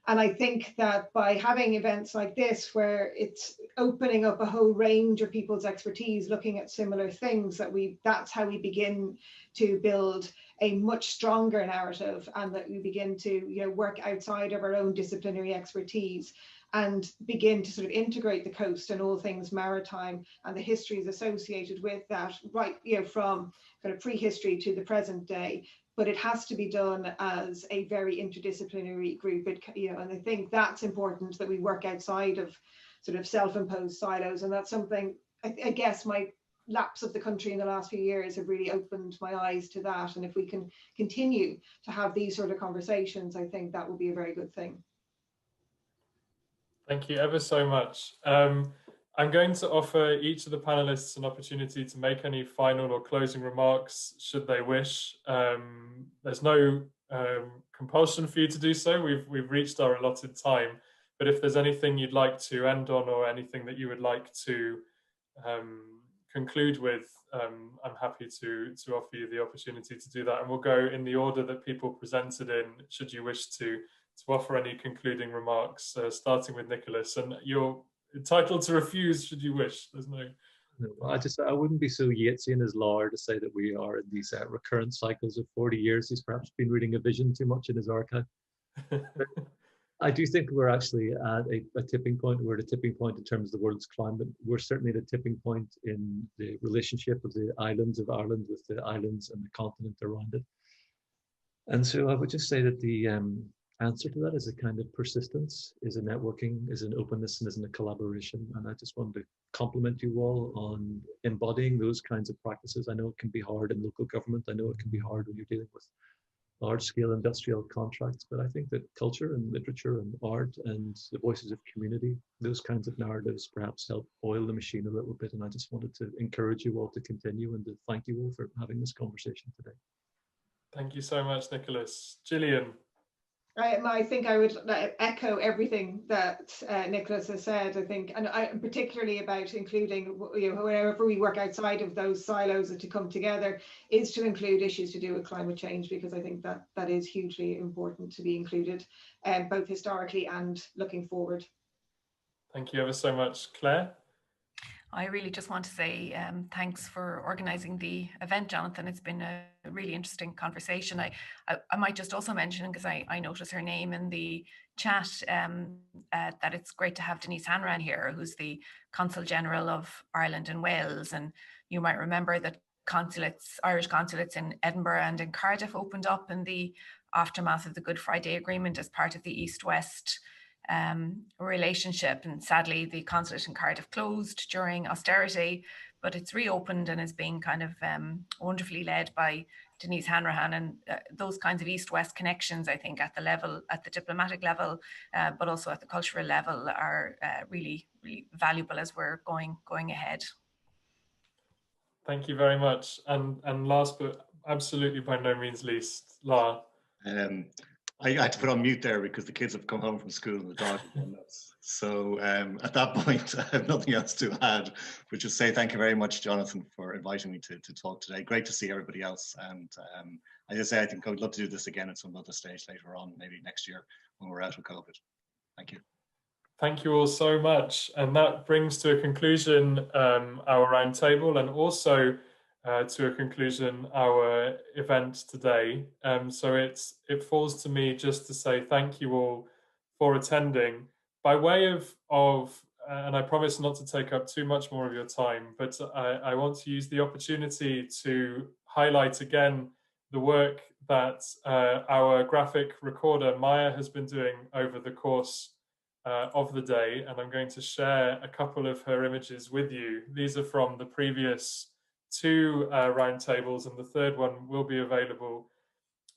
And I think that by having events like this, where it's opening up a whole range of people's expertise, looking at similar things, that's how we begin to build a much stronger narrative, and that we begin to work outside of our own disciplinary expertise and begin to sort of integrate the coast and all things maritime and the histories associated with that, right, from kind of prehistory to the present day. But it has to be done as a very interdisciplinary group. And I think that's important, that we work outside of sort of self-imposed silos. And that's something, I guess, my lapse of the country in the last few years have really opened my eyes to that. And if we can continue to have these sort of conversations, I think that will be a very good thing. Thank you ever so much. I'm going to offer each of the panelists an opportunity to make any final or closing remarks, should they wish. There's no compulsion for you to do so. We've reached our allotted time, but if there's anything you'd like to end on, or anything that you would like to conclude with, I'm happy to offer you the opportunity to do that. And we'll go in the order that people presented in, should you wish to offer any concluding remarks, starting with Nicholas. And you're entitled to refuse should you wish. There's no. I wouldn't be so Yeatsian as Laura to say that we are in these recurrent cycles of 40 years. He's perhaps been reading A Vision too much in his archive. I do think we're actually at a tipping point. We're at a tipping point in terms of the world's climate. We're certainly at a tipping point in the relationship of the islands of Ireland with the islands and the continent around it. And so I would just say that the answer to that is a kind of persistence, is a networking, is an openness, and is a collaboration. And I just wanted to compliment you all on embodying those kinds of practices. I know it can be hard in local government. I know it can be hard when you're dealing with large-scale industrial contracts, but I think that culture and literature and art and the voices of community, those kinds of narratives perhaps help oil the machine a little bit. And I just wanted to encourage you all to continue, and to thank you all for having this conversation today. Thank you so much, Nicholas. Gillian. I think I would echo everything that Nicholas has said. I think, and particularly about including, whenever we work outside of those silos and to come together, is to include issues to do with climate change, because I think that is hugely important to be included, both historically and looking forward. Thank you ever so much, Claire. I really just want to say thanks for organising the event, Jonathan. It's been a really interesting conversation. I might just also mention, because I noticed her name in the chat, that it's great to have Denise Hanran here, who's the Consul General of Ireland and Wales. And you might remember that Irish consulates in Edinburgh and in Cardiff opened up in the aftermath of the Good Friday Agreement as part of the East-West relationship, and sadly the consulate in Cardiff closed during austerity, but it's reopened and is being kind of wonderfully led by Denise Hanrahan, and those kinds of East-West connections, I think, at the diplomatic level, but also at the cultural level, are really, really valuable as we're going ahead. Thank you very much. And last but absolutely by no means least, Lara. I had to put on mute there because the kids have come home from school and the dog has gone nuts. So at that point, I have nothing else to add, but just say thank you very much, Jonathan, for inviting me to talk today. Great to see everybody else. And as I say, I think I would love to do this again at some other stage later on, maybe next year when we're out of COVID. Thank you. Thank you all so much. And that brings to a conclusion our roundtable, and also to a conclusion our event today. So it falls to me just to say thank you all for attending. By way of and I promise not to take up too much more of your time, but I want to use the opportunity to highlight again the work that our graphic recorder Maya has been doing over the course of the day, and I'm going to share a couple of her images with you. These are from the previous two roundtables, and the third one will be available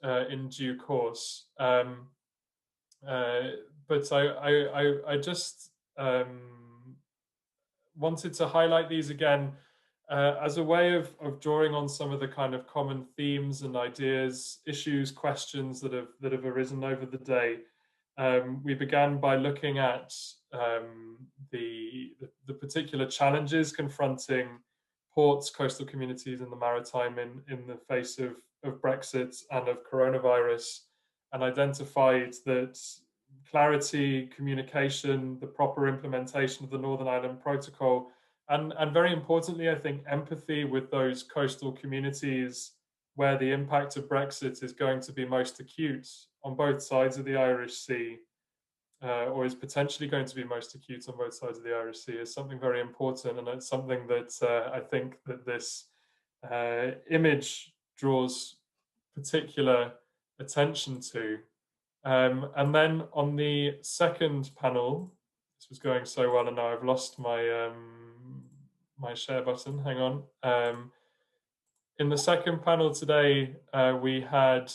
in due course. But I just wanted to highlight these again as a way of drawing on some of the kind of common themes and ideas, issues, questions that have arisen over the day. We began by looking at the particular challenges confronting ports, coastal communities, and the maritime in the face of Brexit and of coronavirus, and identified that clarity, communication, the proper implementation of the Northern Ireland Protocol, and very importantly, I think, empathy with those coastal communities where the impact of Brexit is going to be most acute on both sides of the Irish Sea, or is potentially going to be most acute on both sides of the Irish Sea, is something very important. And it's something that I think that this image draws particular attention to. And then on the second panel, this was going so well, and now I've lost my my share button. Hang on. In the second panel today, we had,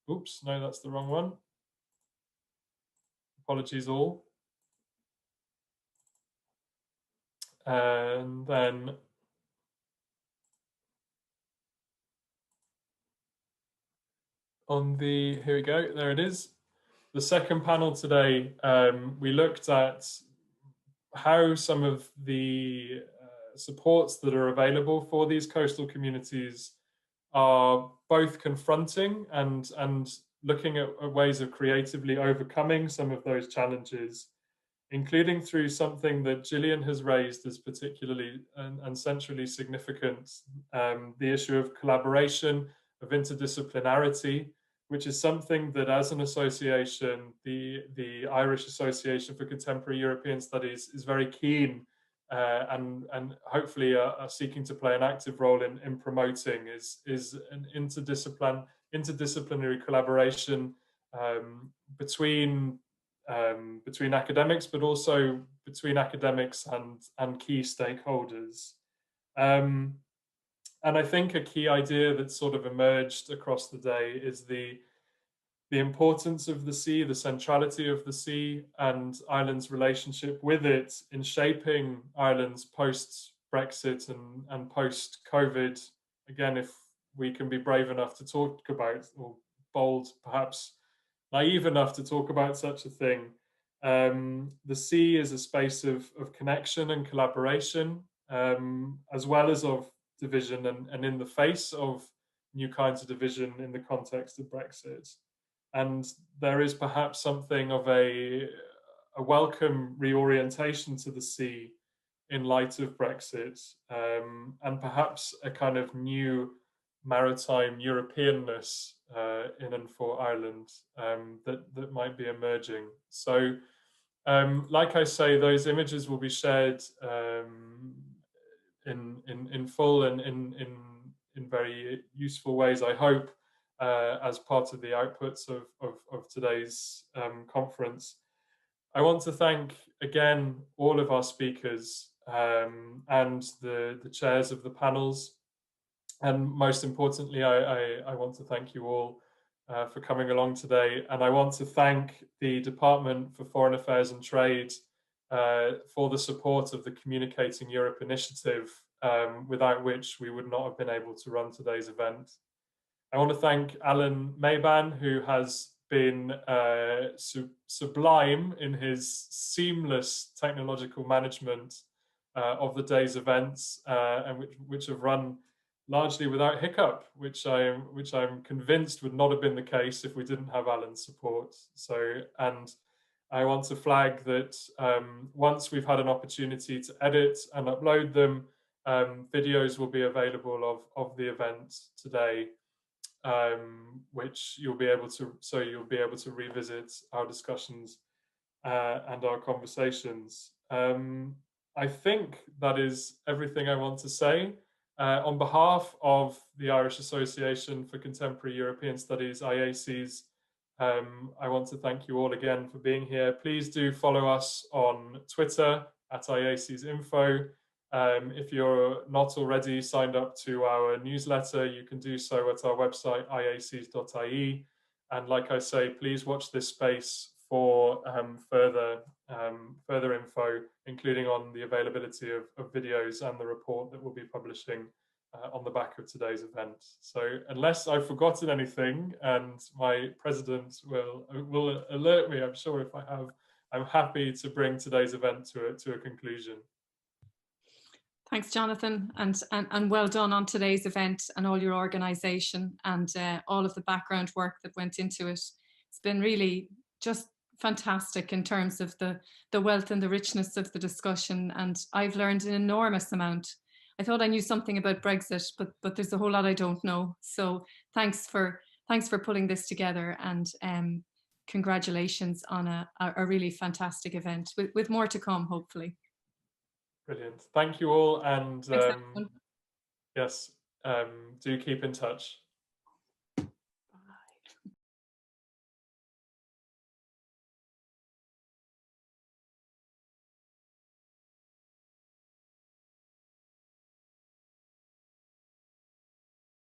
oops, no, that's the wrong one. Apologies all. And then on the, here we go, there it is. The second panel today, we looked at how some of the supports that are available for these coastal communities are both confronting and looking at ways of creatively overcoming some of those challenges, including through something that Gillian has raised as particularly and centrally significant, the issue of collaboration, of interdisciplinarity, which is something that as an association, the Irish Association for Contemporary European Studies is very keen and hopefully are seeking to play an active role in promoting, is an interdisciplinary collaboration between academics, but also between academics and key stakeholders. And I think a key idea that sort of emerged across the day is the importance of the sea, the centrality of the sea, and Ireland's relationship with it in shaping Ireland's post-Brexit and post-COVID. Again, if we can be brave enough to talk about, or bold, perhaps naive enough to talk about such a thing. The sea is a space of connection and collaboration, as well as of division, and in the face of new kinds of division in the context of Brexit. And there is perhaps something of a welcome reorientation to the sea in light of Brexit, and perhaps a kind of new maritime Europeanness in and for Ireland that might be emerging. So, like I say, those images will be shared in full and in very useful ways, I hope, as part of the outputs of today's conference. I want to thank again all of our speakers and the chairs of the panels, And most importantly, I want to thank you all for coming along today. And I want to thank the Department for Foreign Affairs and Trade for the support of the Communicating Europe initiative, without which we would not have been able to run today's event. I want to thank Alan Mayban, who has been sublime in his seamless technological management of the day's events, and which have run largely without hiccup, which I'm convinced would not have been the case if we didn't have Alan's support. So, and I want to flag that once we've had an opportunity to edit and upload them, videos will be available of the event today, which you'll be able to revisit our discussions and our conversations. I think that is everything I want to say. On behalf of the Irish Association for Contemporary European Studies, Iaces, I want to thank you all again for being here. Please do follow us on Twitter at IACesInfo. If you're not already signed up to our newsletter, you can do so at our website, iaces.ie. And like I say, please watch this space for further info, including on the availability of videos and the report that we'll be publishing on the back of today's event. So unless I've forgotten anything, and my president will alert me, I'm sure if I have, I'm happy to bring today's event to a conclusion. Thanks, Jonathan, and well done on today's event and all your organisation and all of the background work that went into it. It's been really just fantastic in terms of the wealth and the richness of the discussion, and I've learned an enormous amount. I thought I knew something about Brexit, but there's a whole lot I don't know. So thanks for putting this together, and congratulations on a really fantastic event with more to come, hopefully. Brilliant. Thank you all, and Thanks, yes, do keep in touch.